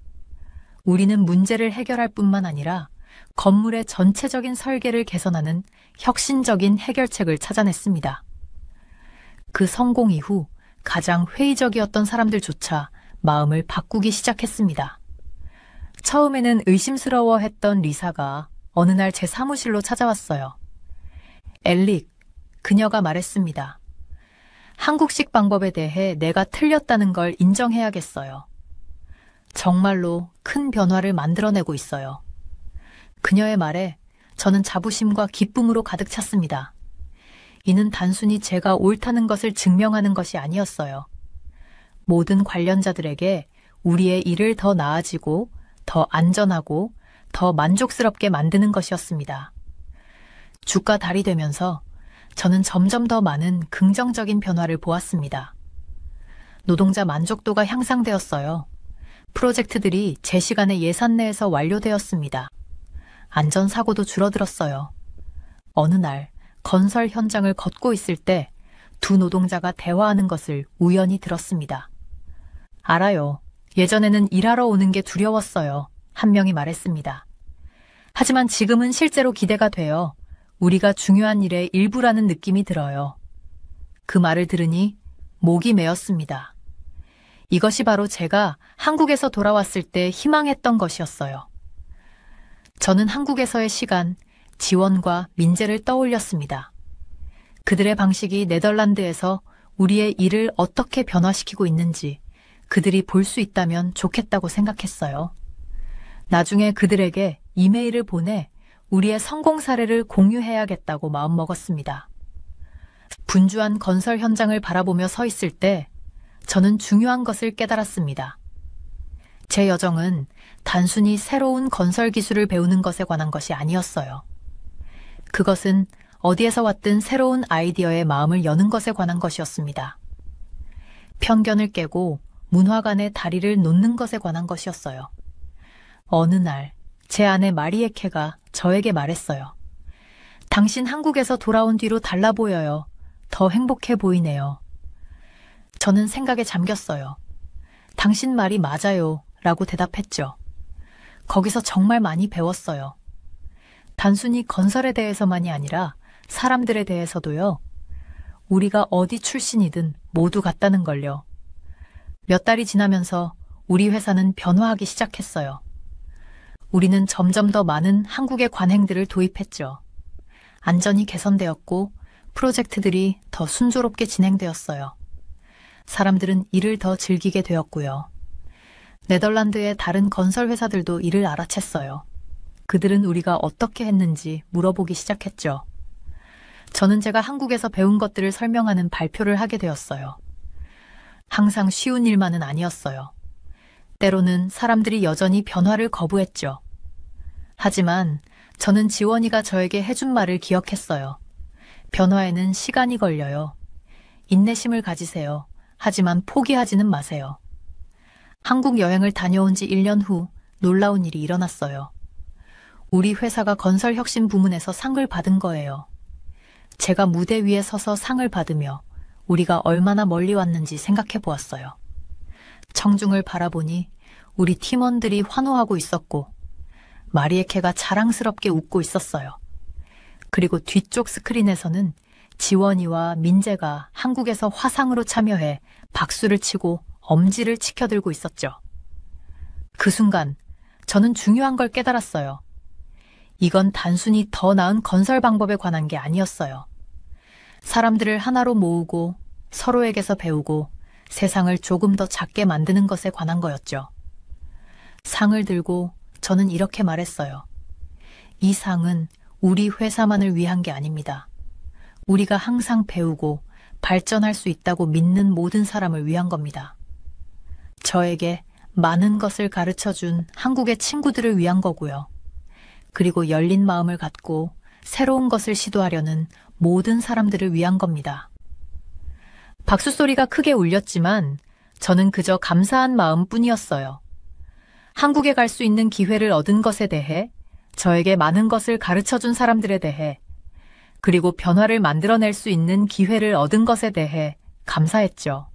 우리는 문제를 해결할 뿐만 아니라 건물의 전체적인 설계를 개선하는 혁신적인 해결책을 찾아냈습니다. 그 성공 이후 가장 회의적이었던 사람들조차 마음을 바꾸기 시작했습니다. 처음에는 의심스러워했던 리사가 어느 날 제 사무실로 찾아왔어요. 엘릭, 그녀가 말했습니다. 한국식 방법에 대해 내가 틀렸다는 걸 인정해야겠어요. 정말로 큰 변화를 만들어내고 있어요. 그녀의 말에 저는 자부심과 기쁨으로 가득 찼습니다. 이는 단순히 제가 옳다는 것을 증명하는 것이 아니었어요. 모든 관련자들에게 우리의 일을 더 나아지고 더 안전하고 더 만족스럽게 만드는 것이었습니다. 주가 달이 되면서 저는 점점 더 많은 긍정적인 변화를 보았습니다. 노동자 만족도가 향상되었어요. 프로젝트들이 제 시간에 예산 내에서 완료되었습니다. 안전사고도 줄어들었어요. 어느 날 건설 현장을 걷고 있을 때 두 노동자가 대화하는 것을 우연히 들었습니다. 알아요. 예전에는 일하러 오는 게 두려웠어요. 한 명이 말했습니다. 하지만 지금은 실제로 기대가 돼요. 우리가 중요한 일의 일부라는 느낌이 들어요. 그 말을 들으니 목이 메었습니다. 이것이 바로 제가 한국에서 돌아왔을 때 희망했던 것이었어요. 저는 한국에서의 시간, 지원과 민재를 떠올렸습니다. 그들의 방식이 네덜란드에서 우리의 일을 어떻게 변화시키고 있는지 그들이 볼 수 있다면 좋겠다고 생각했어요. 나중에 그들에게 이메일을 보내 우리의 성공 사례를 공유해야겠다고 마음먹었습니다. 분주한 건설 현장을 바라보며 서 있을 때 저는 중요한 것을 깨달았습니다. 제 여정은 단순히 새로운 건설 기술을 배우는 것에 관한 것이 아니었어요. 그것은 어디에서 왔든 새로운 아이디어에 마음을 여는 것에 관한 것이었습니다. 편견을 깨고 문화 간의 다리를 놓는 것에 관한 것이었어요. 어느 날 제 아내 마리에케가 저에게 말했어요. 당신 한국에서 돌아온 뒤로 달라 보여요. 더 행복해 보이네요. 저는 생각에 잠겼어요. 당신 말이 맞아요. 라고 대답했죠. 거기서 정말 많이 배웠어요. 단순히 건설에 대해서만이 아니라 사람들에 대해서도요. 우리가 어디 출신이든 모두 같다는 걸요. 몇 달이 지나면서 우리 회사는 변화하기 시작했어요. 우리는 점점 더 많은 한국의 관행들을 도입했죠. 안전이 개선되었고 프로젝트들이 더 순조롭게 진행되었어요. 사람들은 일을 더 즐기게 되었고요. 네덜란드의 다른 건설 회사들도 이를 알아챘어요. 그들은 우리가 어떻게 했는지 물어보기 시작했죠. 저는 제가 한국에서 배운 것들을 설명하는 발표를 하게 되었어요. 항상 쉬운 일만은 아니었어요. 때로는 사람들이 여전히 변화를 거부했죠. 하지만 저는 지원이가 저에게 해준 말을 기억했어요. 변화에는 시간이 걸려요. 인내심을 가지세요. 하지만 포기하지는 마세요. 한국 여행을 다녀온 지 1년 후 놀라운 일이 일어났어요. 우리 회사가 건설혁신 부문에서 상을 받은 거예요. 제가 무대 위에 서서 상을 받으며 우리가 얼마나 멀리 왔는지 생각해 보았어요. 청중을 바라보니 우리 팀원들이 환호하고 있었고 마리에케가 자랑스럽게 웃고 있었어요. 그리고 뒤쪽 스크린에서는 지원이와 민재가 한국에서 화상으로 참여해 박수를 치고 엄지를 치켜들고 있었죠. 그 순간 저는 중요한 걸 깨달았어요. 이건 단순히 더 나은 건설 방법에 관한 게 아니었어요. 사람들을 하나로 모으고 서로에게서 배우고 세상을 조금 더 작게 만드는 것에 관한 거였죠. 상을 들고 저는 이렇게 말했어요. 이 상은 우리 회사만을 위한 게 아닙니다. 우리가 항상 배우고 발전할 수 있다고 믿는 모든 사람을 위한 겁니다. 저에게 많은 것을 가르쳐준 한국의 친구들을 위한 거고요. 그리고 열린 마음을 갖고 새로운 것을 시도하려는 모든 사람들을 위한 겁니다. 박수 소리가 크게 울렸지만 저는 그저 감사한 마음뿐이었어요. 한국에 갈 수 있는 기회를 얻은 것에 대해, 저에게 많은 것을 가르쳐준 사람들에 대해, 그리고 변화를 만들어낼 수 있는 기회를 얻은 것에 대해 감사했죠.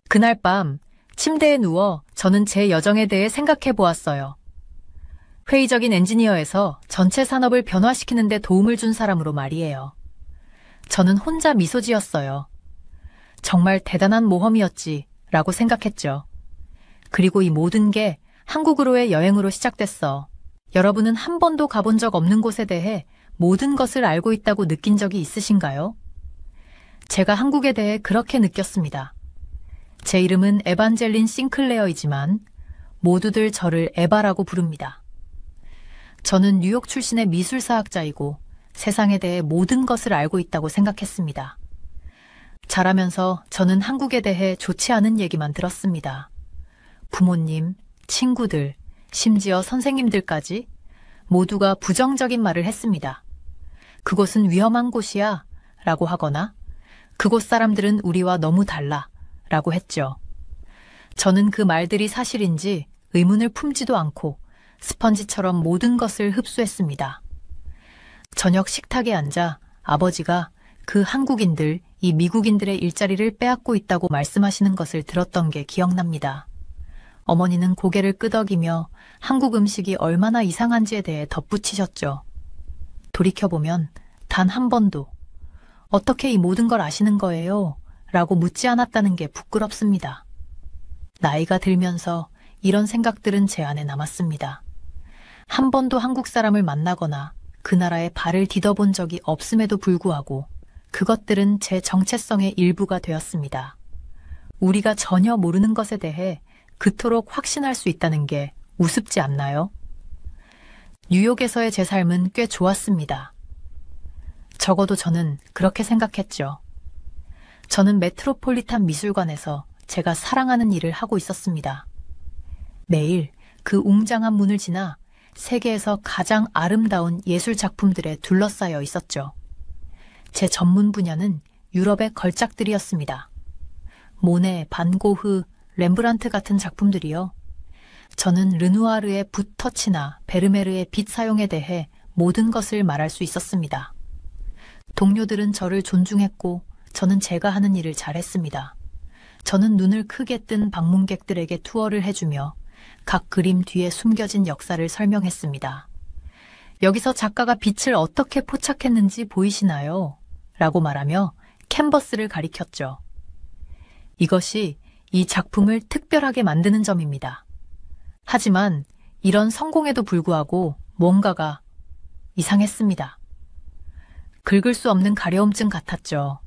그날 밤 침대에 누워 저는 제 여정에 대해 생각해 보았어요. 회의적인 엔지니어에서 전체 산업을 변화시키는 데 도움을 준 사람으로 말이에요. 저는 혼자 미소 지었어요. 정말 대단한 모험이었지 라고 생각했죠. 그리고 이 모든 게 한국으로의 여행으로 시작됐어. 여러분은 한 번도 가본 적 없는 곳에 대해 모든 것을 알고 있다고 느낀 적이 있으신가요? 제가 한국에 대해 그렇게 느꼈습니다. 제 이름은 에반젤린 싱클레어이지만 모두들 저를 에바라고 부릅니다. 저는 뉴욕 출신의 미술사학자이고 세상에 대해 모든 것을 알고 있다고 생각했습니다. 자라면서 저는 한국에 대해 좋지 않은 얘기만 들었습니다. 부모님, 친구들, 심지어 선생님들까지 모두가 부정적인 말을 했습니다. 그곳은 위험한 곳이야 라고 하거나 그곳 사람들은 우리와 너무 달라 라고 했죠. 저는 그 말들이 사실인지 의문을 품지도 않고 스펀지처럼 모든 것을 흡수했습니다. 저녁 식탁에 앉아 아버지가 그 한국인들, 이 미국인들의 일자리를 빼앗고 있다고 말씀하시는 것을 들었던 게 기억납니다. 어머니는 고개를 끄덕이며 한국 음식이 얼마나 이상한지에 대해 덧붙이셨죠. 돌이켜보면 단 한 번도 어떻게 이 모든 걸 아시는 거예요? 라고 묻지 않았다는 게 부끄럽습니다. 나이가 들면서 이런 생각들은 제 안에 남았습니다. 한 번도 한국 사람을 만나거나 그 나라에 발을 디뎌본 적이 없음에도 불구하고 그것들은 제 정체성의 일부가 되었습니다. 우리가 전혀 모르는 것에 대해 그토록 확신할 수 있다는 게 우습지 않나요? 뉴욕에서의 제 삶은 꽤 좋았습니다. 적어도 저는 그렇게 생각했죠. 저는 메트로폴리탄 미술관에서 제가 사랑하는 일을 하고 있었습니다. 매일 그 웅장한 문을 지나 세계에서 가장 아름다운 예술 작품들에 둘러싸여 있었죠. 제 전문 분야는 유럽의 걸작들이었습니다. 모네, 반고흐, 렘브란트 같은 작품들이요. 저는 르누아르의 붓터치나 베르메르의 빛 사용에 대해 모든 것을 말할 수 있었습니다. 동료들은 저를 존중했고 저는 제가 하는 일을 잘했습니다. 저는 눈을 크게 뜬 방문객들에게 투어를 해주며 각 그림 뒤에 숨겨진 역사를 설명했습니다. 여기서 작가가 빛을 어떻게 포착했는지 보이시나요? 라고 말하며 캔버스를 가리켰죠. 이것이 이 작품을 특별하게 만드는 점입니다. 하지만 이런 성공에도 불구하고 뭔가가 이상했습니다. 긁을 수 없는 가려움증 같았죠.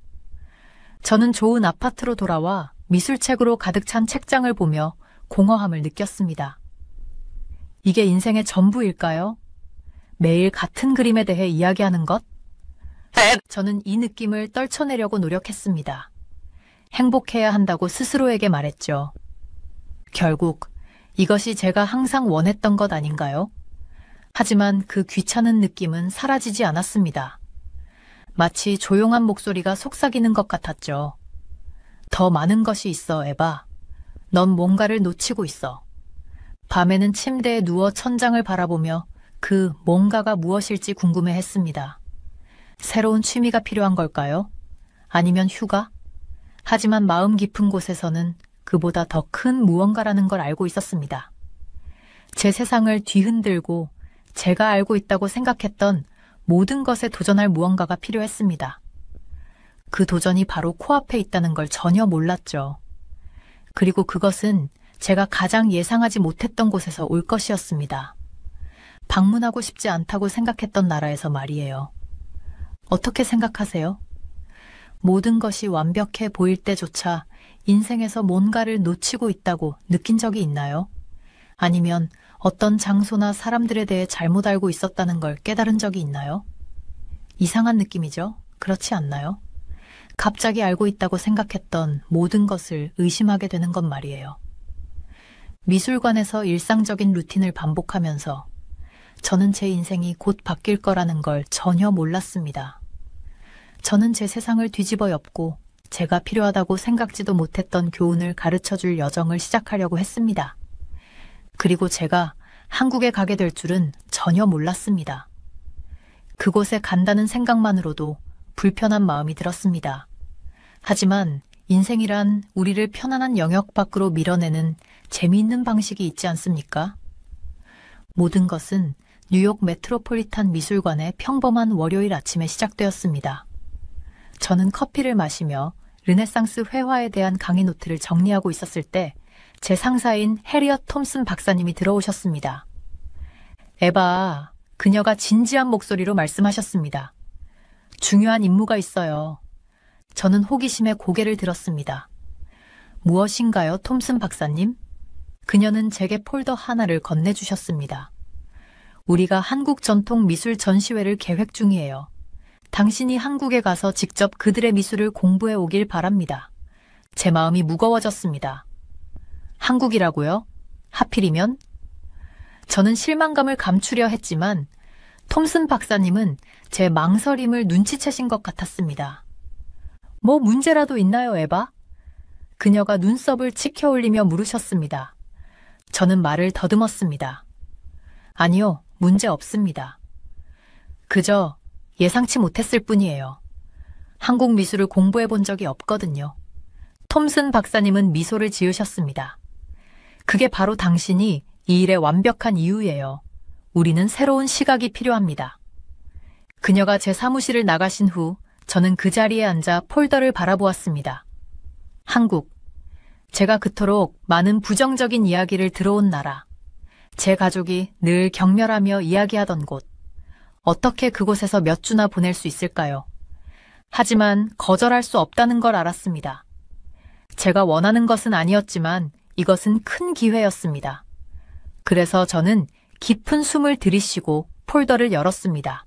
저는 좋은 아파트로 돌아와 미술책으로 가득 찬 책장을 보며 공허함을 느꼈습니다. 이게 인생의 전부일까요? 매일 같은 그림에 대해 이야기하는 것? 저는 이 느낌을 떨쳐내려고 노력했습니다. 행복해야 한다고 스스로에게 말했죠. 결국 이것이 제가 항상 원했던 것 아닌가요? 하지만 그 귀찮은 느낌은 사라지지 않았습니다. 마치 조용한 목소리가 속삭이는 것 같았죠. 더 많은 것이 있어, 에바. 넌 뭔가를 놓치고 있어. 밤에는 침대에 누워 천장을 바라보며 그 뭔가가 무엇일지 궁금해했습니다. 새로운 취미가 필요한 걸까요? 아니면 휴가? 하지만 마음 깊은 곳에서는 그보다 더 큰 무언가라는 걸 알고 있었습니다. 제 세상을 뒤흔들고 제가 알고 있다고 생각했던 모든 것에 도전할 무언가가 필요했습니다. 그 도전이 바로 코앞에 있다는 걸 전혀 몰랐죠. 그리고 그것은 제가 가장 예상하지 못했던 곳에서 올 것이었습니다. 방문하고 싶지 않다고 생각했던 나라에서 말이에요. 어떻게 생각하세요? 모든 것이 완벽해 보일 때조차 인생에서 뭔가를 놓치고 있다고 느낀 적이 있나요? 아니면 어떤 장소나 사람들에 대해 잘못 알고 있었다는 걸 깨달은 적이 있나요? 이상한 느낌이죠? 그렇지 않나요? 갑자기 알고 있다고 생각했던 모든 것을 의심하게 되는 것 말이에요. 미술관에서 일상적인 루틴을 반복하면서 저는 제 인생이 곧 바뀔 거라는 걸 전혀 몰랐습니다. 저는 제 세상을 뒤집어 엎고 제가 필요하다고 생각지도 못했던 교훈을 가르쳐줄 여정을 시작하려고 했습니다. 그리고 제가 한국에 가게 될 줄은 전혀 몰랐습니다. 그곳에 간다는 생각만으로도 불편한 마음이 들었습니다. 하지만 인생이란 우리를 편안한 영역 밖으로 밀어내는 재미있는 방식이 있지 않습니까? 모든 것은 뉴욕 메트로폴리탄 미술관의 평범한 월요일 아침에 시작되었습니다. 저는 커피를 마시며 르네상스 회화에 대한 강의 노트를 정리하고 있었을 때 제 상사인 해리엇 톰슨 박사님이 들어오셨습니다. 에바, 그녀가 진지한 목소리로 말씀하셨습니다. 중요한 임무가 있어요. 저는 호기심에 고개를 들었습니다. 무엇인가요, 톰슨 박사님? 그녀는 제게 폴더 하나를 건네주셨습니다. 우리가 한국 전통 미술 전시회를 계획 중이에요. 당신이 한국에 가서 직접 그들의 미술을 공부해 오길 바랍니다. 제 마음이 무거워졌습니다. 한국이라고요? 하필이면? 저는 실망감을 감추려 했지만 톰슨 박사님은 제 망설임을 눈치채신 것 같았습니다. 뭐 문제라도 있나요, 에바? 그녀가 눈썹을 치켜 올리며 물으셨습니다. 저는 말을 더듬었습니다. 아니요, 문제 없습니다. 그저 예상치 못했을 뿐이에요. 한국 미술을 공부해 본 적이 없거든요. 톰슨 박사님은 미소를 지으셨습니다. 그게 바로 당신이 이 일의 완벽한 이유예요. 우리는 새로운 시각이 필요합니다. 그녀가 제 사무실을 나가신 후 저는 그 자리에 앉아 폴더를 바라보았습니다. 한국. 제가 그토록 많은 부정적인 이야기를 들어온 나라. 제 가족이 늘 경멸하며 이야기하던 곳. 어떻게 그곳에서 몇 주나 보낼 수 있을까요? 하지만 거절할 수 없다는 걸 알았습니다. 제가 원하는 것은 아니었지만 이것은 큰 기회였습니다. 그래서 저는 깊은 숨을 들이쉬고 폴더를 열었습니다.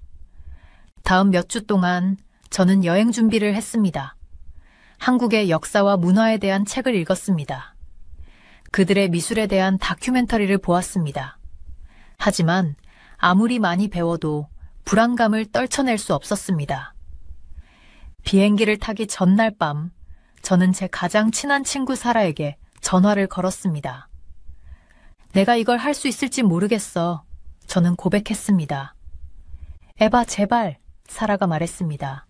다음 몇 주 동안 저는 여행 준비를 했습니다. 한국의 역사와 문화에 대한 책을 읽었습니다. 그들의 미술에 대한 다큐멘터리를 보았습니다. 하지만 아무리 많이 배워도 불안감을 떨쳐낼 수 없었습니다. 비행기를 타기 전날 밤, 저는 제 가장 친한 친구 사라에게 전화를 걸었습니다. 내가 이걸 할 수 있을지 모르겠어. 저는 고백했습니다. 에바, 제발, 사라가 말했습니다.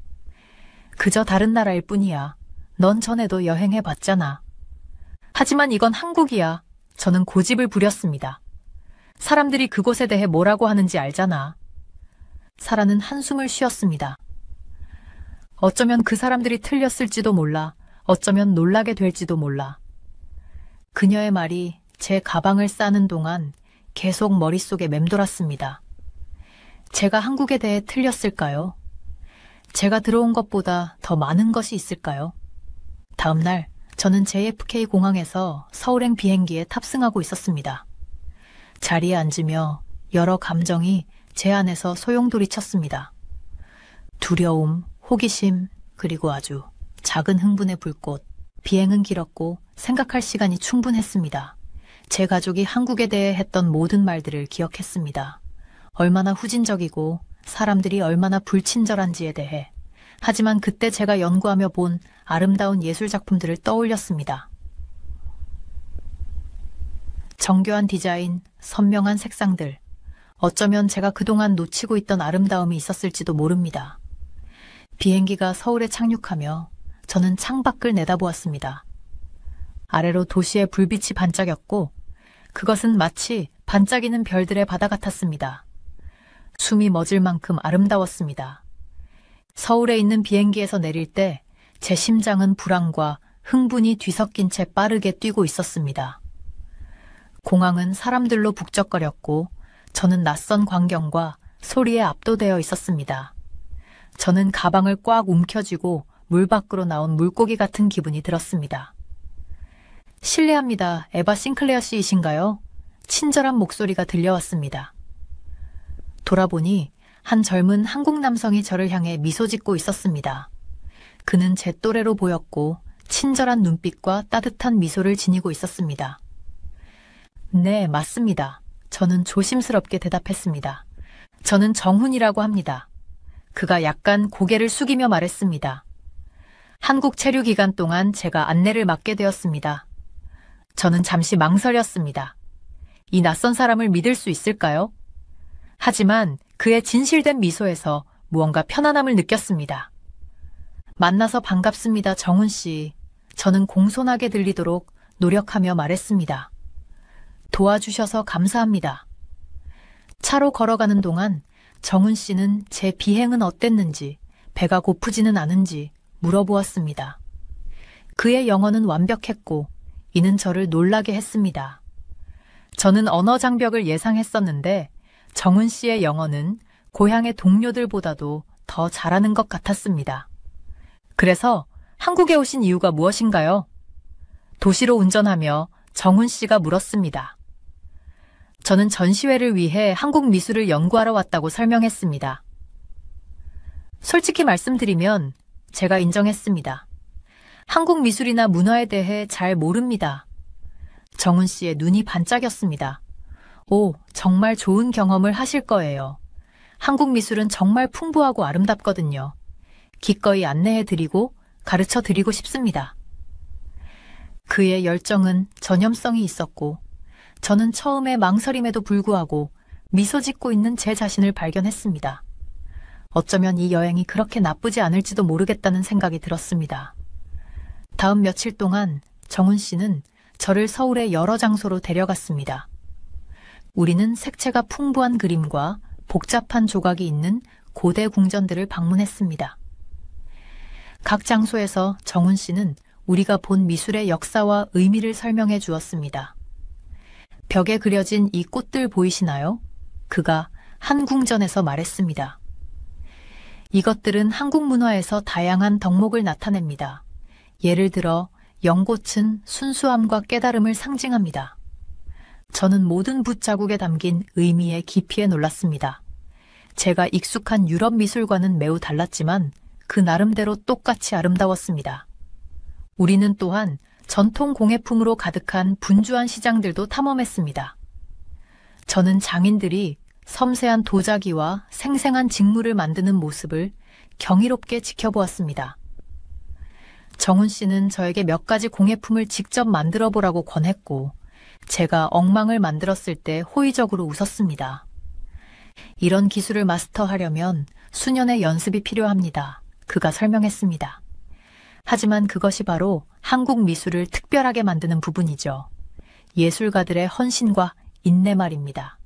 그저 다른 나라일 뿐이야. 넌 전에도 여행해 봤잖아. 하지만 이건 한국이야. 저는 고집을 부렸습니다. 사람들이 그곳에 대해 뭐라고 하는지 알잖아. 사라는 한숨을 쉬었습니다. 어쩌면 그 사람들이 틀렸을지도 몰라. 어쩌면 놀라게 될지도 몰라. 그녀의 말이 제 가방을 싸는 동안 계속 머릿속에 맴돌았습니다. 제가 한국에 대해 틀렸을까요? 제가 들어온 것보다 더 많은 것이 있을까요? 다음 날 저는 JFK 공항에서 서울행 비행기에 탑승하고 있었습니다. 자리에 앉으며 여러 감정이 제 안에서 소용돌이쳤습니다. 두려움, 호기심, 그리고 아주 작은 흥분의 불꽃. 비행은 길었고 생각할 시간이 충분했습니다. 제 가족이 한국에 대해 했던 모든 말들을 기억했습니다. 얼마나 후진적이고 사람들이 얼마나 불친절한지에 대해. 하지만 그때 제가 연구하며 본 아름다운 예술작품들을 떠올렸습니다. 정교한 디자인, 선명한 색상들. 어쩌면 제가 그동안 놓치고 있던 아름다움이 있었을지도 모릅니다. 비행기가 서울에 착륙하며 저는 창밖을 내다보았습니다. 아래로 도시의 불빛이 반짝였고 그것은 마치 반짝이는 별들의 바다 같았습니다. 숨이 멎을 만큼 아름다웠습니다. 서울에 있는 비행기에서 내릴 때 제 심장은 불안과 흥분이 뒤섞인 채 빠르게 뛰고 있었습니다. 공항은 사람들로 북적거렸고 저는 낯선 광경과 소리에 압도되어 있었습니다. 저는 가방을 꽉 움켜쥐고 물 밖으로 나온 물고기 같은 기분이 들었습니다. 실례합니다. 에바 싱클레어 씨이신가요? 친절한 목소리가 들려왔습니다. 돌아보니 한 젊은 한국 남성이 저를 향해 미소 짓고 있었습니다. 그는 제 또래로 보였고 친절한 눈빛과 따뜻한 미소를 지니고 있었습니다. 네, 맞습니다. 저는 조심스럽게 대답했습니다. 저는 정훈이라고 합니다. 그가 약간 고개를 숙이며 말했습니다. 한국 체류 기간 동안 제가 안내를 맡게 되었습니다. 저는 잠시 망설였습니다. 이 낯선 사람을 믿을 수 있을까요? 하지만 그의 진실된 미소에서 무언가 편안함을 느꼈습니다. 만나서 반갑습니다, 정훈 씨. 저는 공손하게 들리도록 노력하며 말했습니다. 도와주셔서 감사합니다. 차로 걸어가는 동안 정훈 씨는 제 비행은 어땠는지, 배가 고프지는 않은지 물어보았습니다. 그의 영어는 완벽했고 이는 저를 놀라게 했습니다. 저는 언어 장벽을 예상했었는데 정훈 씨의 영어는 고향의 동료들보다도 더 잘하는 것 같았습니다. 그래서 한국에 오신 이유가 무엇인가요? 도시로 운전하며 정훈 씨가 물었습니다. 저는 전시회를 위해 한국 미술을 연구하러 왔다고 설명했습니다. 솔직히 말씀드리면 제가 인정했습니다. 한국 미술이나 문화에 대해 잘 모릅니다. 정훈 씨의 눈이 반짝였습니다. 오, 정말 좋은 경험을 하실 거예요. 한국 미술은 정말 풍부하고 아름답거든요. 기꺼이 안내해드리고 가르쳐드리고 싶습니다. 그의 열정은 전염성이 있었고 저는 처음에 망설임에도 불구하고 미소 짓고 있는 제 자신을 발견했습니다. 어쩌면 이 여행이 그렇게 나쁘지 않을지도 모르겠다는 생각이 들었습니다. 다음 며칠 동안 정훈 씨는 저를 서울의 여러 장소로 데려갔습니다. 우리는 색채가 풍부한 그림과 복잡한 조각이 있는 고대 궁전들을 방문했습니다. 각 장소에서 정훈 씨는 우리가 본 미술의 역사와 의미를 설명해 주었습니다. 벽에 그려진 이 꽃들 보이시나요? 그가 한 궁전에서 말했습니다. 이것들은 한국 문화에서 다양한 덕목을 나타냅니다. 예를 들어 연꽃은 순수함과 깨달음을 상징합니다. 저는 모든 붓자국에 담긴 의미의 깊이에 놀랐습니다. 제가 익숙한 유럽 미술과는 매우 달랐지만 그 나름대로 똑같이 아름다웠습니다. 우리는 또한 전통 공예품으로 가득한 분주한 시장들도 탐험했습니다. 저는 장인들이 섬세한 도자기와 생생한 직물을 만드는 모습을 경이롭게 지켜보았습니다. 정훈 씨는 저에게 몇 가지 공예품을 직접 만들어 보라고 권했고 제가 엉망을 만들었을 때 호의적으로 웃었습니다. 이런 기술을 마스터하려면 수년의 연습이 필요합니다. 그가 설명했습니다. 하지만 그것이 바로 한국 미술을 특별하게 만드는 부분이죠. 예술가들의 헌신과 인내 말입니다.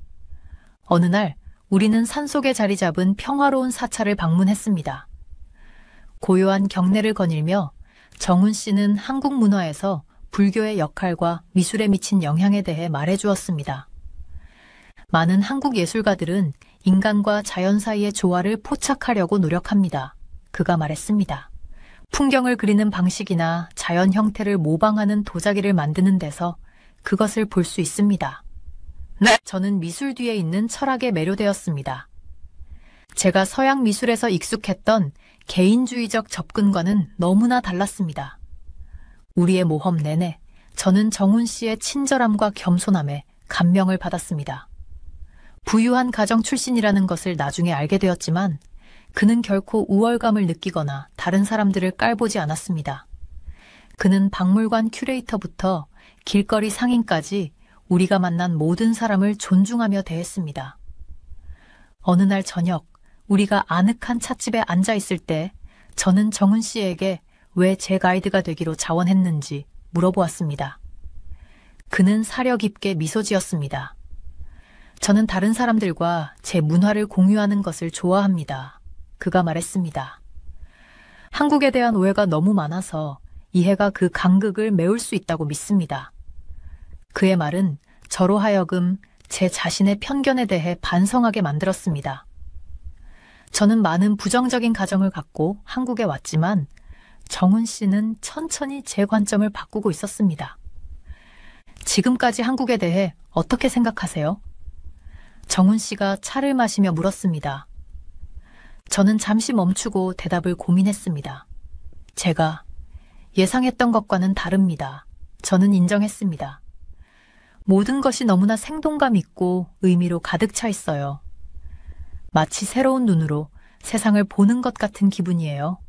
어느 날 우리는 산속에 자리 잡은 평화로운 사찰을 방문했습니다. 고요한 경례를 거닐며 정훈 씨는 한국 문화에서 불교의 역할과 미술에 미친 영향에 대해 말해주었습니다. 많은 한국 예술가들은 인간과 자연 사이의 조화를 포착하려고 노력합니다. 그가 말했습니다. 풍경을 그리는 방식이나 자연 형태를 모방하는 도자기를 만드는 데서 그것을 볼 수 있습니다. 네, 저는 미술 뒤에 있는 철학에 매료되었습니다. 제가 서양 미술에서 익숙했던 개인주의적 접근과는 너무나 달랐습니다. 우리의 모험 내내 저는 정훈 씨의 친절함과 겸손함에 감명을 받았습니다. 부유한 가정 출신이라는 것을 나중에 알게 되었지만 그는 결코 우월감을 느끼거나 다른 사람들을 깔보지 않았습니다. 그는 박물관 큐레이터부터 길거리 상인까지 우리가 만난 모든 사람을 존중하며 대했습니다. 어느 날 저녁 우리가 아늑한 찻집에 앉아 있을 때 저는 정훈 씨에게 왜 제 가이드가 되기로 자원했는지 물어보았습니다. 그는 사려 깊게 미소 지었습니다. 저는 다른 사람들과 제 문화를 공유하는 것을 좋아합니다. 그가 말했습니다. 한국에 대한 오해가 너무 많아서 이해가 그 간극을 메울 수 있다고 믿습니다. 그의 말은 저로 하여금 제 자신의 편견에 대해 반성하게 만들었습니다. 저는 많은 부정적인 가정을 갖고 한국에 왔지만 정훈 씨는 천천히 제 관점을 바꾸고 있었습니다. 지금까지 한국에 대해 어떻게 생각하세요? 정훈 씨가 차를 마시며 물었습니다. 저는 잠시 멈추고 대답을 고민했습니다. 제가 예상했던 것과는 다릅니다. 저는 인정했습니다. 모든 것이 너무나 생동감 있고 의미로 가득 차 있어요. 마치 새로운 눈으로 세상을 보는 것 같은 기분이에요.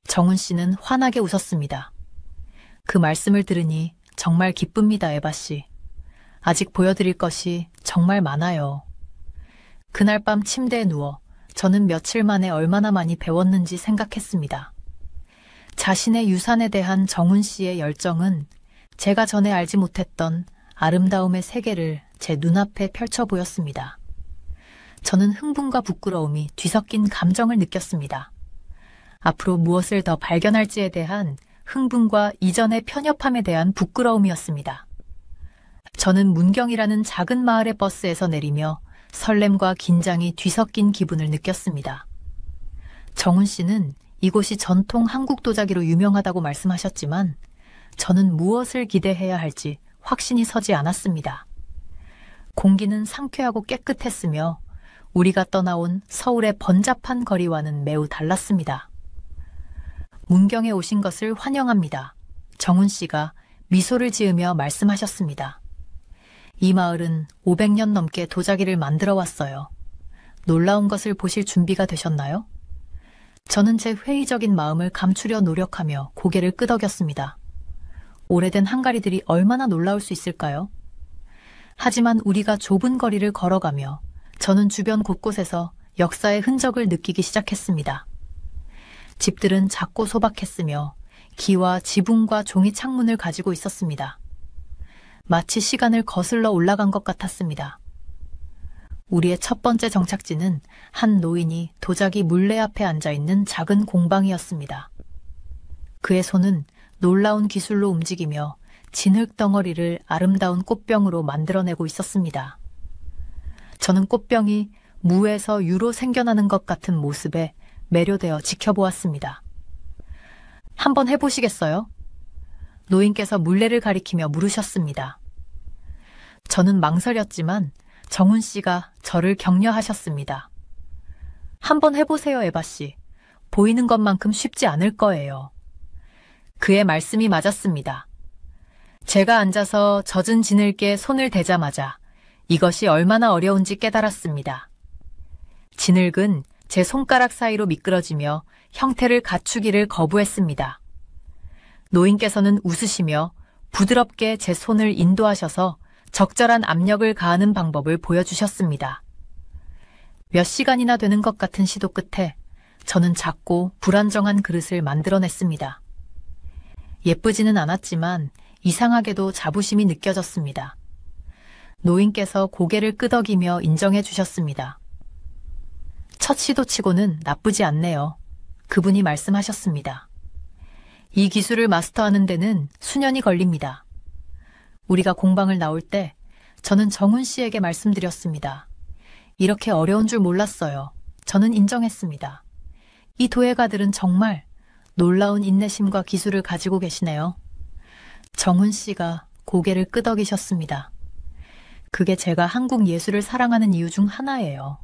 정훈 씨는 환하게 웃었습니다. 그 말씀을 들으니 정말 기쁩니다, 에바 씨. 아직 보여드릴 것이 정말 많아요. 그날 밤 침대에 누워 저는 며칠 만에 얼마나 많이 배웠는지 생각했습니다. 자신의 유산에 대한 정훈 씨의 열정은 제가 전에 알지 못했던 아름다움의 세계를 제 눈앞에 펼쳐 보였습니다. 저는 흥분과 부끄러움이 뒤섞인 감정을 느꼈습니다. 앞으로 무엇을 더 발견할지에 대한 흥분과 이전의 편협함에 대한 부끄러움이었습니다. 저는 문경이라는 작은 마을의 버스에서 내리며 설렘과 긴장이 뒤섞인 기분을 느꼈습니다. 정훈 씨는 이곳이 전통 한국 도자기로 유명하다고 말씀하셨지만 저는 무엇을 기대해야 할지 확신이 서지 않았습니다. 공기는 상쾌하고 깨끗했으며 우리가 떠나온 서울의 번잡한 거리와는 매우 달랐습니다. 문경에 오신 것을 환영합니다. 정훈 씨가 미소를 지으며 말씀하셨습니다. 이 마을은 500년 넘게 도자기를 만들어 왔어요. 놀라운 것을 보실 준비가 되셨나요? 저는 제 회의적인 마음을 감추려 노력하며 고개를 끄덕였습니다. 오래된 한가리들이 얼마나 놀라울 수 있을까요? 하지만 우리가 좁은 거리를 걸어가며 저는 주변 곳곳에서 역사의 흔적을 느끼기 시작했습니다. 집들은 작고 소박했으며 기와 지붕과 종이 창문을 가지고 있었습니다. 마치 시간을 거슬러 올라간 것 같았습니다. 우리의 첫 번째 정착지는 한 노인이 도자기 물레 앞에 앉아있는 작은 공방이었습니다. 그의 손은 놀라운 기술로 움직이며 진흙 덩어리를 아름다운 꽃병으로 만들어내고 있었습니다. 저는 꽃병이 무에서 유로 생겨나는 것 같은 모습에 매료되어 지켜보았습니다. 한번 해보시겠어요? 노인께서 물레를 가리키며 물으셨습니다. 저는 망설였지만 정훈 씨가 저를 격려하셨습니다. 한번 해보세요, 에바 씨. 보이는 것만큼 쉽지 않을 거예요. 그의 말씀이 맞았습니다. 제가 앉아서 젖은 진흙에 손을 대자마자 이것이 얼마나 어려운지 깨달았습니다. 진흙은 제 손가락 사이로 미끄러지며 형태를 갖추기를 거부했습니다. 노인께서는 웃으시며 부드럽게 제 손을 인도하셔서 적절한 압력을 가하는 방법을 보여주셨습니다. 몇 시간이나 되는 것 같은 시도 끝에 저는 작고 불안정한 그릇을 만들어냈습니다. 예쁘지는 않았지만 이상하게도 자부심이 느껴졌습니다. 노인께서 고개를 끄덕이며 인정해 주셨습니다. 첫 시도치고는 나쁘지 않네요. 그분이 말씀하셨습니다. 이 기술을 마스터하는 데는 수년이 걸립니다. 우리가 공방을 나올 때 저는 정훈 씨에게 말씀드렸습니다. 이렇게 어려운 줄 몰랐어요. 저는 인정했습니다. 이 도예가들은 정말 놀라운 인내심과 기술을 가지고 계시네요. 정훈 씨가 고개를 끄덕이셨습니다. 그게 제가 한국 예술을 사랑하는 이유 중 하나예요.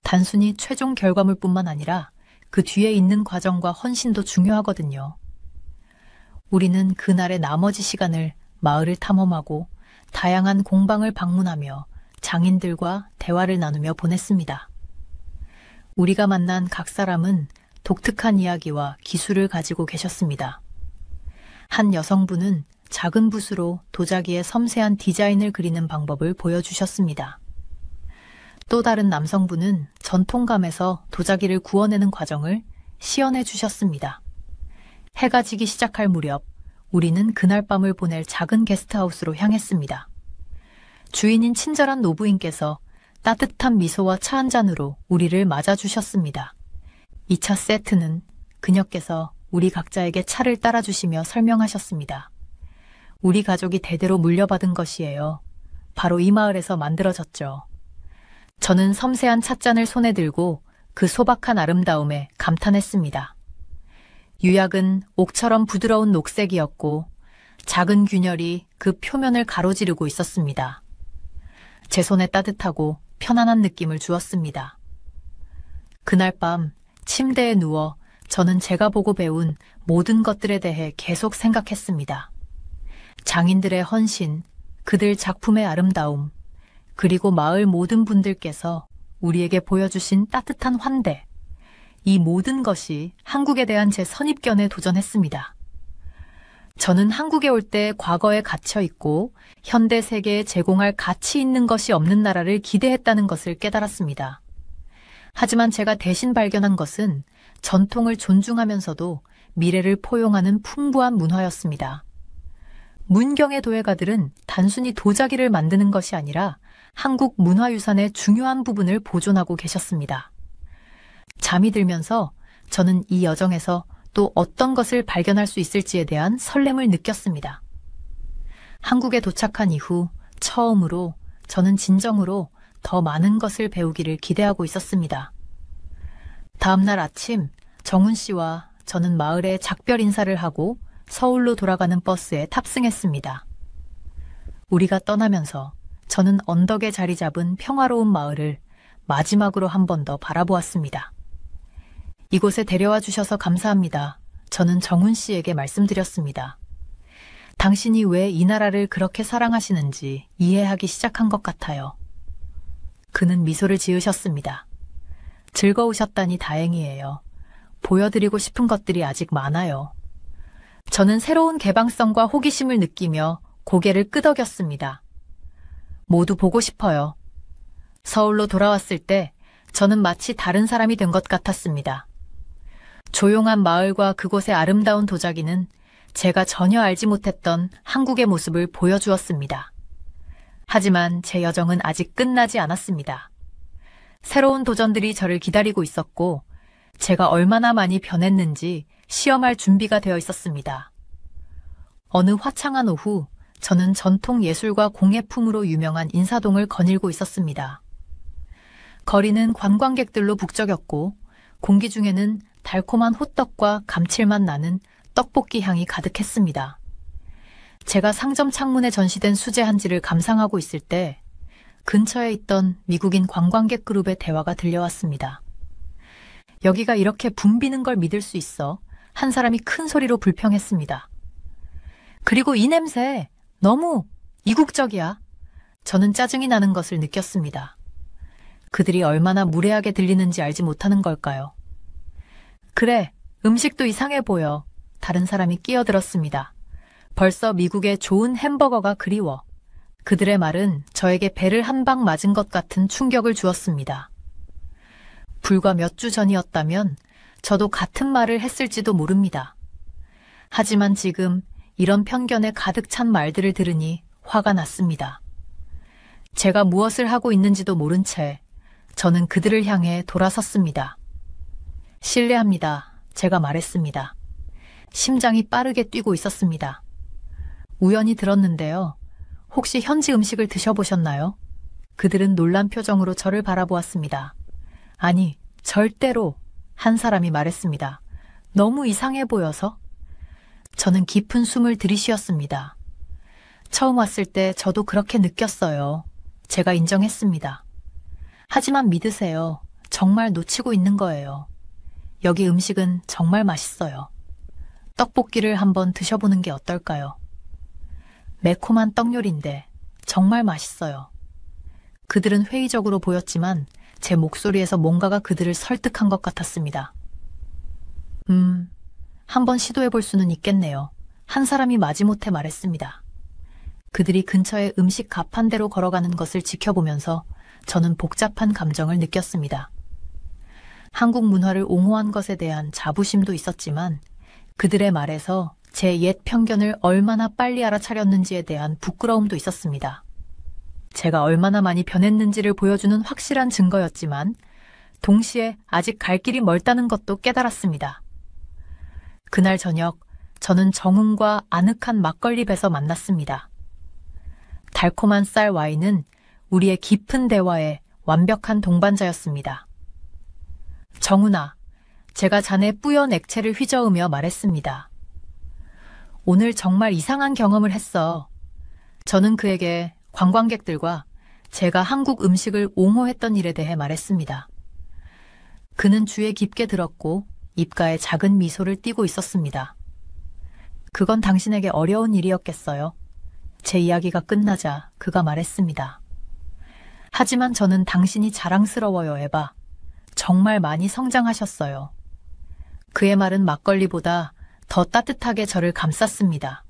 단순히 최종 결과물뿐만 아니라 그 뒤에 있는 과정과 헌신도 중요하거든요. 우리는 그날의 나머지 시간을 마을을 탐험하고 다양한 공방을 방문하며 장인들과 대화를 나누며 보냈습니다. 우리가 만난 각 사람은 독특한 이야기와 기술을 가지고 계셨습니다. 한 여성분은 작은 붓으로 도자기의 섬세한 디자인을 그리는 방법을 보여주셨습니다. 또 다른 남성분은 전통감에서 도자기를 구워내는 과정을 시연해 주셨습니다. 해가 지기 시작할 무렵 우리는 그날 밤을 보낼 작은 게스트하우스로 향했습니다. 주인인 친절한 노부인께서 따뜻한 미소와 차 한 잔으로 우리를 맞아주셨습니다. 2차 세트는 그녀께서 우리 각자에게 차를 따라주시며 설명하셨습니다. 우리 가족이 대대로 물려받은 것이에요. 바로 이 마을에서 만들어졌죠. 저는 섬세한 찻잔을 손에 들고 그 소박한 아름다움에 감탄했습니다. 유약은 옥처럼 부드러운 녹색이었고 작은 균열이 그 표면을 가로지르고 있었습니다. 제 손에 따뜻하고 편안한 느낌을 주었습니다. 그날 밤 침대에 누워 저는 제가 보고 배운 모든 것들에 대해 계속 생각했습니다. 장인들의 헌신, 그들 작품의 아름다움, 그리고 마을 모든 분들께서 우리에게 보여주신 따뜻한 환대, 이 모든 것이 한국에 대한 제 선입견에 도전했습니다. 저는 한국에 올 때 과거에 갇혀 있고 현대 세계에 제공할 가치 있는 것이 없는 나라를 기대했다는 것을 깨달았습니다. 하지만 제가 대신 발견한 것은 전통을 존중하면서도 미래를 포용하는 풍부한 문화였습니다. 문경의 도예가들은 단순히 도자기를 만드는 것이 아니라 한국 문화유산의 중요한 부분을 보존하고 계셨습니다. 잠이 들면서 저는 이 여정에서 또 어떤 것을 발견할 수 있을지에 대한 설렘을 느꼈습니다. 한국에 도착한 이후 처음으로 저는 진정으로 더 많은 것을 배우기를 기대하고 있었습니다. 다음 날 아침 정훈 씨와 저는 마을에 작별 인사를 하고 서울로 돌아가는 버스에 탑승했습니다. 우리가 떠나면서 저는 언덕에 자리 잡은 평화로운 마을을 마지막으로 한 번 더 바라보았습니다. 이곳에 데려와 주셔서 감사합니다. 저는 정훈 씨에게 말씀드렸습니다. 당신이 왜 이 나라를 그렇게 사랑하시는지 이해하기 시작한 것 같아요. 그는 미소를 지으셨습니다. 즐거우셨다니 다행이에요. 보여드리고 싶은 것들이 아직 많아요. 저는 새로운 개방성과 호기심을 느끼며 고개를 끄덕였습니다. 모두 보고 싶어요. 서울로 돌아왔을 때 저는 마치 다른 사람이 된 것 같았습니다. 조용한 마을과 그곳의 아름다운 도자기는 제가 전혀 알지 못했던 한국의 모습을 보여주었습니다. 하지만 제 여정은 아직 끝나지 않았습니다. 새로운 도전들이 저를 기다리고 있었고 제가 얼마나 많이 변했는지 시험할 준비가 되어 있었습니다. 어느 화창한 오후 저는 전통 예술과 공예품으로 유명한 인사동을 거닐고 있었습니다. 거리는 관광객들로 북적였고 공기 중에는 달콤한 호떡과 감칠맛 나는 떡볶이 향이 가득했습니다. 제가 상점 창문에 전시된 수제 한지를 감상하고 있을 때 근처에 있던 미국인 관광객 그룹의 대화가 들려왔습니다. 여기가 이렇게 붐비는 걸 믿을 수 있어 한 사람이 큰 소리로 불평했습니다. 그리고 이 냄새 너무 이국적이야. 저는 짜증이 나는 것을 느꼈습니다. 그들이 얼마나 무례하게 들리는지 알지 못하는 걸까요? 그래, 음식도 이상해 보여. 다른 사람이 끼어들었습니다. 벌써 미국의 좋은 햄버거가 그리워. 그들의 말은 저에게 배를 한 방 맞은 것 같은 충격을 주었습니다. 불과 몇 주 전이었다면 저도 같은 말을 했을지도 모릅니다. 하지만 지금 이런 편견에 가득 찬 말들을 들으니 화가 났습니다. 제가 무엇을 하고 있는지도 모른 채 저는 그들을 향해 돌아섰습니다. 실례합니다. 제가 말했습니다. 심장이 빠르게 뛰고 있었습니다. 우연히 들었는데요. 혹시 현지 음식을 드셔보셨나요? 그들은 놀란 표정으로 저를 바라보았습니다. 아니, 절대로. 한 사람이 말했습니다. 너무 이상해 보여서. 저는 깊은 숨을 들이쉬었습니다. 처음 왔을 때 저도 그렇게 느꼈어요. 제가 인정했습니다. 하지만 믿으세요. 정말 놓치고 있는 거예요. 여기 음식은 정말 맛있어요. 떡볶이를 한번 드셔보는 게 어떨까요? 매콤한 떡 요리인데 정말 맛있어요. 그들은 회의적으로 보였지만 제 목소리에서 뭔가가 그들을 설득한 것 같았습니다. 한번 시도해볼 수는 있겠네요. 한 사람이 마지못해 말했습니다. 그들이 근처에 음식 가판대로 걸어가는 것을 지켜보면서 저는 복잡한 감정을 느꼈습니다. 한국 문화를 옹호한 것에 대한 자부심도 있었지만 그들의 말에서 제 옛 편견을 얼마나 빨리 알아차렸는지에 대한 부끄러움도 있었습니다. 제가 얼마나 많이 변했는지를 보여주는 확실한 증거였지만 동시에 아직 갈 길이 멀다는 것도 깨달았습니다. 그날 저녁 저는 정훈과 아늑한 막걸리배서 만났습니다. 달콤한 쌀 와인은 우리의 깊은 대화에 완벽한 동반자였습니다. 정훈아, 제가 잔에 뿌연 액체를 휘저으며 말했습니다. 오늘 정말 이상한 경험을 했어. 저는 그에게 관광객들과 제가 한국 음식을 옹호했던 일에 대해 말했습니다. 그는 주에 깊게 들었고 입가에 작은 미소를 띠고 있었습니다. 그건 당신에게 어려운 일이었겠어요. 제 이야기가 끝나자 그가 말했습니다. 하지만 저는 당신이 자랑스러워요, 에바. 정말 많이 성장하셨어요. 그의 말은 막걸리보다 더 따뜻하게 저를 감쌌습니다.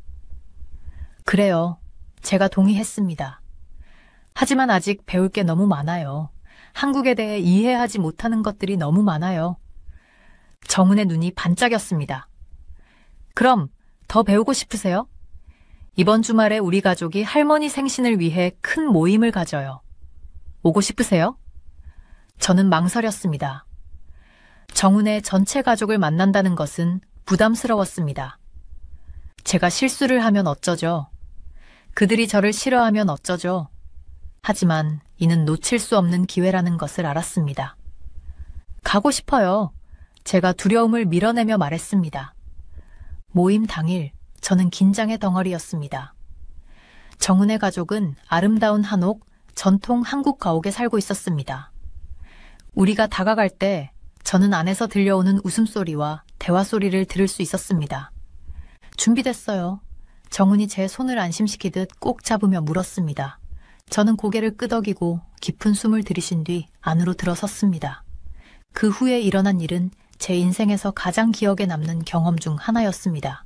그래요. 제가 동의했습니다. 하지만 아직 배울 게 너무 많아요. 한국에 대해 이해하지 못하는 것들이 너무 많아요. 정은의 눈이 반짝였습니다. 그럼 더 배우고 싶으세요? 이번 주말에 우리 가족이 할머니 생신을 위해 큰 모임을 가져요. 오고 싶으세요? 저는 망설였습니다. 정은의 전체 가족을 만난다는 것은 부담스러웠습니다. 제가 실수를 하면 어쩌죠? 그들이 저를 싫어하면 어쩌죠? 하지만 이는 놓칠 수 없는 기회라는 것을 알았습니다. 가고 싶어요. 제가 두려움을 밀어내며 말했습니다. 모임 당일 저는 긴장의 덩어리였습니다. 정은의 가족은 아름다운 한옥, 전통 한국 가옥에 살고 있었습니다. 우리가 다가갈 때 저는 안에서 들려오는 웃음소리와 대화소리를 들을 수 있었습니다. 준비됐어요. 정은이 제 손을 안심시키듯 꼭 잡으며 물었습니다. 저는 고개를 끄덕이고 깊은 숨을 들이신 뒤 안으로 들어섰습니다. 그 후에 일어난 일은 제 인생에서 가장 기억에 남는 경험 중 하나였습니다.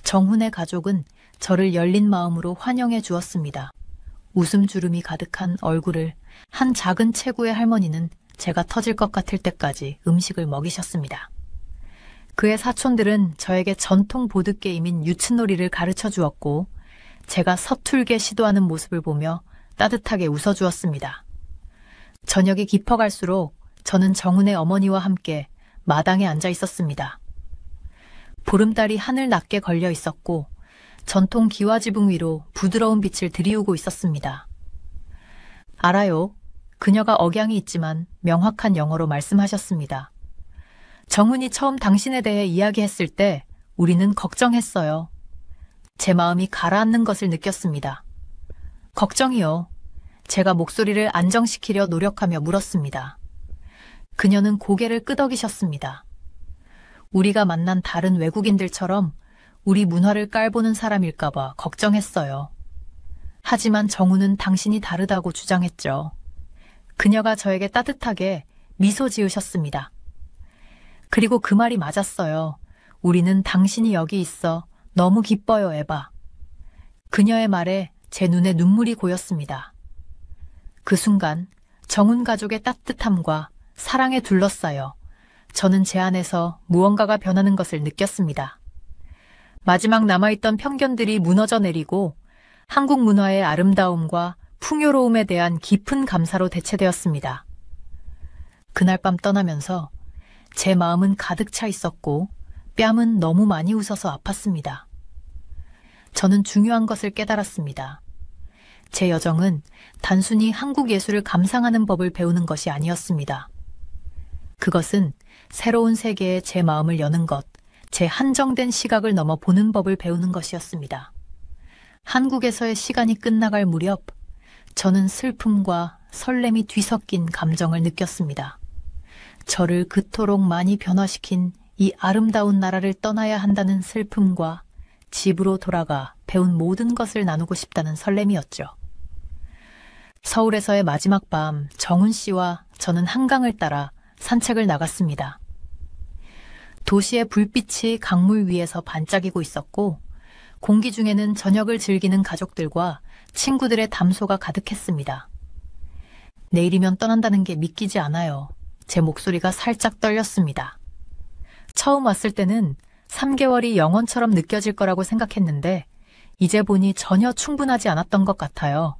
정훈의 가족은 저를 열린 마음으로 환영해 주었습니다. 웃음주름이 가득한 얼굴을 한 작은 체구의 할머니는 제가 터질 것 같을 때까지 음식을 먹이셨습니다. 그의 사촌들은 저에게 전통 보드게임인 유친놀이를 가르쳐 주었고 제가 서툴게 시도하는 모습을 보며 따뜻하게 웃어주었습니다. 저녁이 깊어갈수록 저는 정훈의 어머니와 함께 마당에 앉아 있었습니다. 보름달이 하늘 낮게 걸려 있었고 전통 기와지붕 위로 부드러운 빛을 들이우고 있었습니다. 알아요. 그녀가 억양이 있지만 명확한 영어로 말씀하셨습니다. 정훈이 처음 당신에 대해 이야기했을 때 우리는 걱정했어요. 제 마음이 가라앉는 것을 느꼈습니다. 걱정이요. 제가 목소리를 안정시키려 노력하며 물었습니다. 그녀는 고개를 끄덕이셨습니다. 우리가 만난 다른 외국인들처럼 우리 문화를 깔보는 사람일까봐 걱정했어요. 하지만 정훈은 당신이 다르다고 주장했죠. 그녀가 저에게 따뜻하게 미소 지으셨습니다. 그리고 그 말이 맞았어요. 우리는 당신이 여기 있어 너무 기뻐요, 에바. 그녀의 말에 제 눈에 눈물이 고였습니다. 그 순간 정훈 가족의 따뜻함과 사랑에 둘러싸여 저는 제 안에서 무언가가 변하는 것을 느꼈습니다. 마지막 남아있던 편견들이 무너져 내리고 한국 문화의 아름다움과 풍요로움에 대한 깊은 감사로 대체되었습니다. 그날 밤 떠나면서 제 마음은 가득 차 있었고 뺨은 너무 많이 웃어서 아팠습니다. 저는 중요한 것을 깨달았습니다. 제 여정은 단순히 한국 예술을 감상하는 법을 배우는 것이 아니었습니다. 그것은 새로운 세계에 제 마음을 여는 것, 제 한정된 시각을 넘어 보는 법을 배우는 것이었습니다. 한국에서의 시간이 끝나갈 무렵 저는 슬픔과 설렘이 뒤섞인 감정을 느꼈습니다. 저를 그토록 많이 변화시킨 이 아름다운 나라를 떠나야 한다는 슬픔과 집으로 돌아가 배운 모든 것을 나누고 싶다는 설렘이었죠. 서울에서의 마지막 밤 정훈 씨와 저는 한강을 따라 산책을 나갔습니다. 도시의 불빛이 강물 위에서 반짝이고 있었고 공기 중에는 저녁을 즐기는 가족들과 친구들의 담소가 가득했습니다. 내일이면 떠난다는 게 믿기지 않아요. 제 목소리가 살짝 떨렸습니다. 처음 왔을 때는 3개월이 영원처럼 느껴질 거라고 생각했는데 이제 보니 전혀 충분하지 않았던 것 같아요.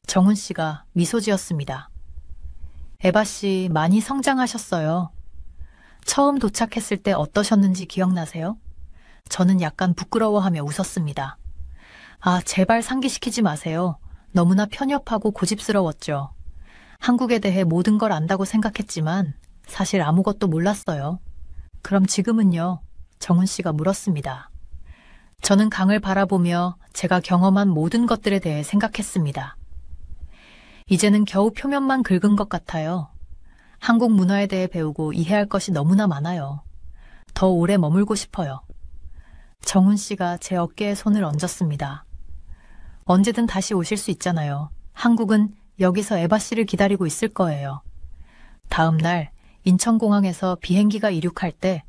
정훈 씨가 미소 지었습니다. 에바 씨 많이 성장하셨어요. 처음 도착했을 때 어떠셨는지 기억나세요? 저는 약간 부끄러워하며 웃었습니다. 아, 제발 상기시키지 마세요. 너무나 편협하고 고집스러웠죠. 한국에 대해 모든 걸 안다고 생각했지만 사실 아무것도 몰랐어요. 그럼 지금은요? 정훈 씨가 물었습니다. 저는 강을 바라보며 제가 경험한 모든 것들에 대해 생각했습니다. 이제는 겨우 표면만 긁은 것 같아요. 한국 문화에 대해 배우고 이해할 것이 너무나 많아요. 더 오래 머물고 싶어요. 정훈 씨가 제 어깨에 손을 얹었습니다. 언제든 다시 오실 수 있잖아요. 한국은 여기서 에바 씨를 기다리고 있을 거예요. 다음 날 인천공항에서 비행기가 이륙할 때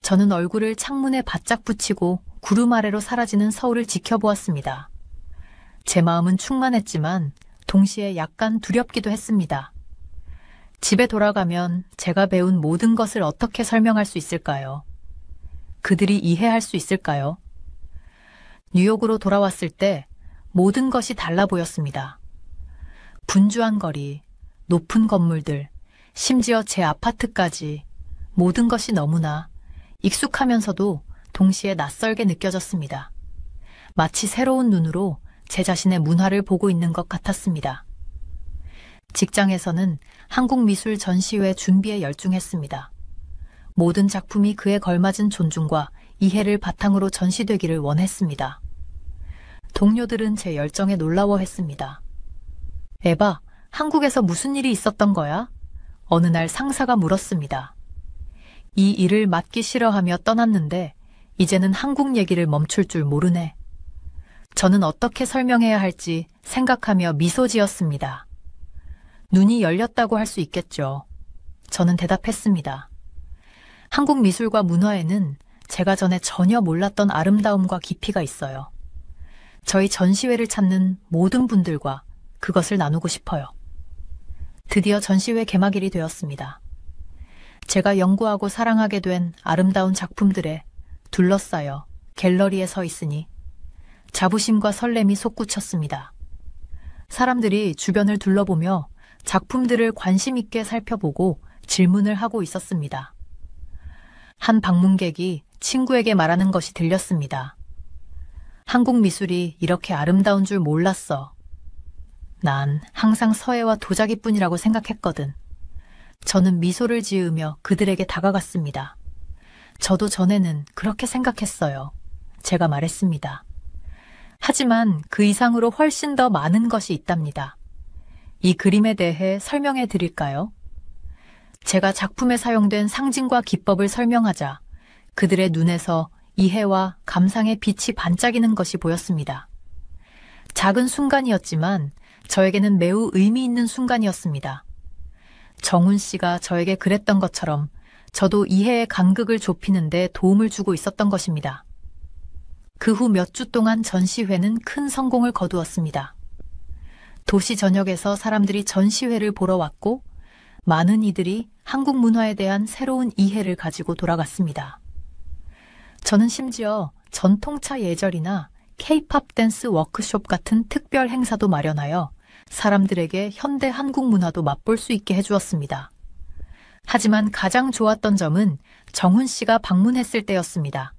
저는 얼굴을 창문에 바짝 붙이고 구름 아래로 사라지는 서울을 지켜보았습니다. 제 마음은 충만했지만 동시에 약간 두렵기도 했습니다. 집에 돌아가면 제가 배운 모든 것을 어떻게 설명할 수 있을까요? 그들이 이해할 수 있을까요? 뉴욕으로 돌아왔을 때 모든 것이 달라 보였습니다. 분주한 거리, 높은 건물들, 심지어 제 아파트까지 모든 것이 너무나 익숙하면서도 동시에 낯설게 느껴졌습니다. 마치 새로운 눈으로 제 자신의 문화를 보고 있는 것 같았습니다. 직장에서는 한국 미술 전시회 준비에 열중했습니다. 모든 작품이 그에 걸맞은 존중과 이해를 바탕으로 전시되기를 원했습니다. 동료들은 제 열정에 놀라워했습니다. 에바, 한국에서 무슨 일이 있었던 거야? 어느 날 상사가 물었습니다. 이 일을 맡기 싫어하며 떠났는데 이제는 한국 얘기를 멈출 줄 모르네. 저는 어떻게 설명해야 할지 생각하며 미소 지었습니다. 눈이 열렸다고 할 수 있겠죠. 저는 대답했습니다. 한국 미술과 문화에는 제가 전에 전혀 몰랐던 아름다움과 깊이가 있어요. 저희 전시회를 찾는 모든 분들과 그것을 나누고 싶어요. 드디어 전시회 개막일이 되었습니다. 제가 연구하고 사랑하게 된 아름다운 작품들에 둘러싸여 갤러리에 서 있으니 자부심과 설렘이 솟구쳤습니다. 사람들이 주변을 둘러보며 작품들을 관심 있게 살펴보고 질문을 하고 있었습니다. 한 방문객이 친구에게 말하는 것이 들렸습니다. 한국 미술이 이렇게 아름다운 줄 몰랐어. 난 항상 서예와 도자기뿐이라고 생각했거든. 저는 미소를 지으며 그들에게 다가갔습니다. 저도 전에는 그렇게 생각했어요. 제가 말했습니다. 하지만 그 이상으로 훨씬 더 많은 것이 있답니다. 이 그림에 대해 설명해 드릴까요? 제가 작품에 사용된 상징과 기법을 설명하자 그들의 눈에서 이해와 감상의 빛이 반짝이는 것이 보였습니다. 작은 순간이었지만 저에게는 매우 의미 있는 순간이었습니다. 정훈 씨가 저에게 그랬던 것처럼 저도 이해의 간극을 좁히는 데 도움을 주고 있었던 것입니다. 그 후 몇 주 동안 전시회는 큰 성공을 거두었습니다. 도시 전역에서 사람들이 전시회를 보러 왔고 많은 이들이 한국 문화에 대한 새로운 이해를 가지고 돌아갔습니다. 저는 심지어 전통차 예절이나 K-팝 댄스 워크숍 같은 특별 행사도 마련하여 사람들에게 현대 한국 문화도 맛볼 수 있게 해주었습니다. 하지만 가장 좋았던 점은 정훈 씨가 방문했을 때였습니다.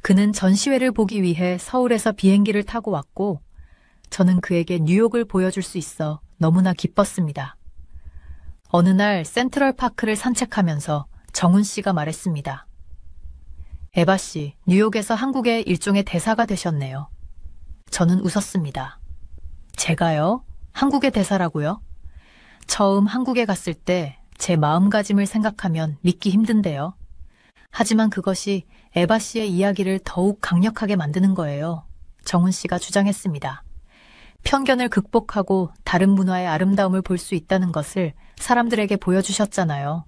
그는 전시회를 보기 위해 서울에서 비행기를 타고 왔고 저는 그에게 뉴욕을 보여줄 수 있어 너무나 기뻤습니다. 어느 날 센트럴파크를 산책하면서 정훈 씨가 말했습니다. 에바 씨, 뉴욕에서 한국의 일종의 대사가 되셨네요. 저는 웃었습니다. 제가요? 한국의 대사라고요? 처음 한국에 갔을 때 제 마음가짐을 생각하면 믿기 힘든데요. 하지만 그것이 에바 씨의 이야기를 더욱 강력하게 만드는 거예요. 정훈 씨가 주장했습니다. 편견을 극복하고 다른 문화의 아름다움을 볼 수 있다는 것을 사람들에게 보여주셨잖아요.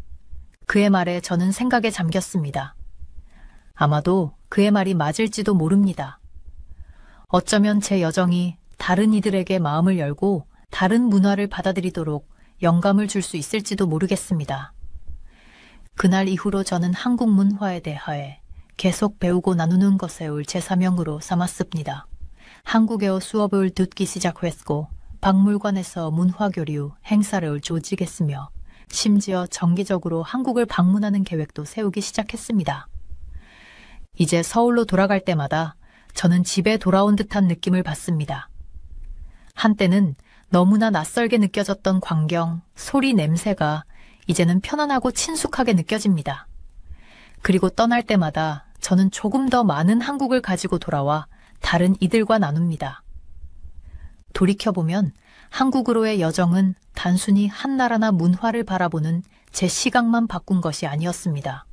그의 말에 저는 생각에 잠겼습니다. 아마도 그의 말이 맞을지도 모릅니다. 어쩌면 제 여정이 다른 이들에게 마음을 열고 다른 문화를 받아들이도록 영감을 줄 수 있을지도 모르겠습니다. 그날 이후로 저는 한국 문화에 대하여 계속 배우고 나누는 것을 제 사명으로 삼았습니다. 한국어 수업을 듣기 시작했고 박물관에서 문화교류 행사를 조직했으며 심지어 정기적으로 한국을 방문하는 계획도 세우기 시작했습니다. 이제 서울로 돌아갈 때마다 저는 집에 돌아온 듯한 느낌을 받습니다. 한때는 너무나 낯설게 느껴졌던 광경, 소리, 냄새가 이제는 편안하고 친숙하게 느껴집니다. 그리고 떠날 때마다 저는 조금 더 많은 한국을 가지고 돌아와 다른 이들과 나눕니다. 돌이켜보면 한국으로의 여정은 단순히 한 나라나 문화를 바라보는 제 시각만 바꾼 것이 아니었습니다.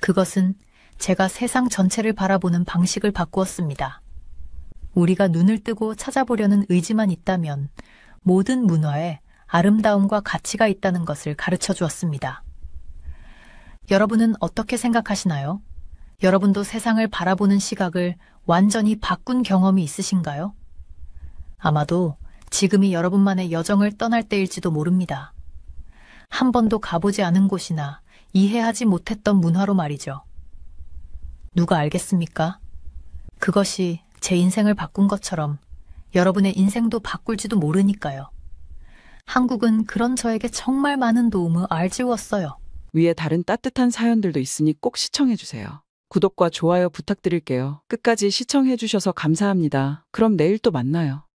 그것은 제가 세상 전체를 바라보는 방식을 바꾸었습니다. 우리가 눈을 뜨고 찾아보려는 의지만 있다면 모든 문화에 아름다움과 가치가 있다는 것을 가르쳐 주었습니다. 여러분은 어떻게 생각하시나요? 여러분도 세상을 바라보는 시각을 완전히 바꾼 경험이 있으신가요? 아마도 지금이 여러분만의 여정을 떠날 때일지도 모릅니다. 한 번도 가보지 않은 곳이나 이해하지 못했던 문화로 말이죠. 누가 알겠습니까? 그것이 제 인생을 바꾼 것처럼 여러분의 인생도 바꿀지도 모르니까요. 한국은 그런 저에게 정말 많은 도움을 알지웠어요. 위에 다른 따뜻한 사연들도 있으니 꼭 시청해주세요. 구독과 좋아요 부탁드릴게요. 끝까지 시청해주셔서 감사합니다. 그럼 내일 또 만나요.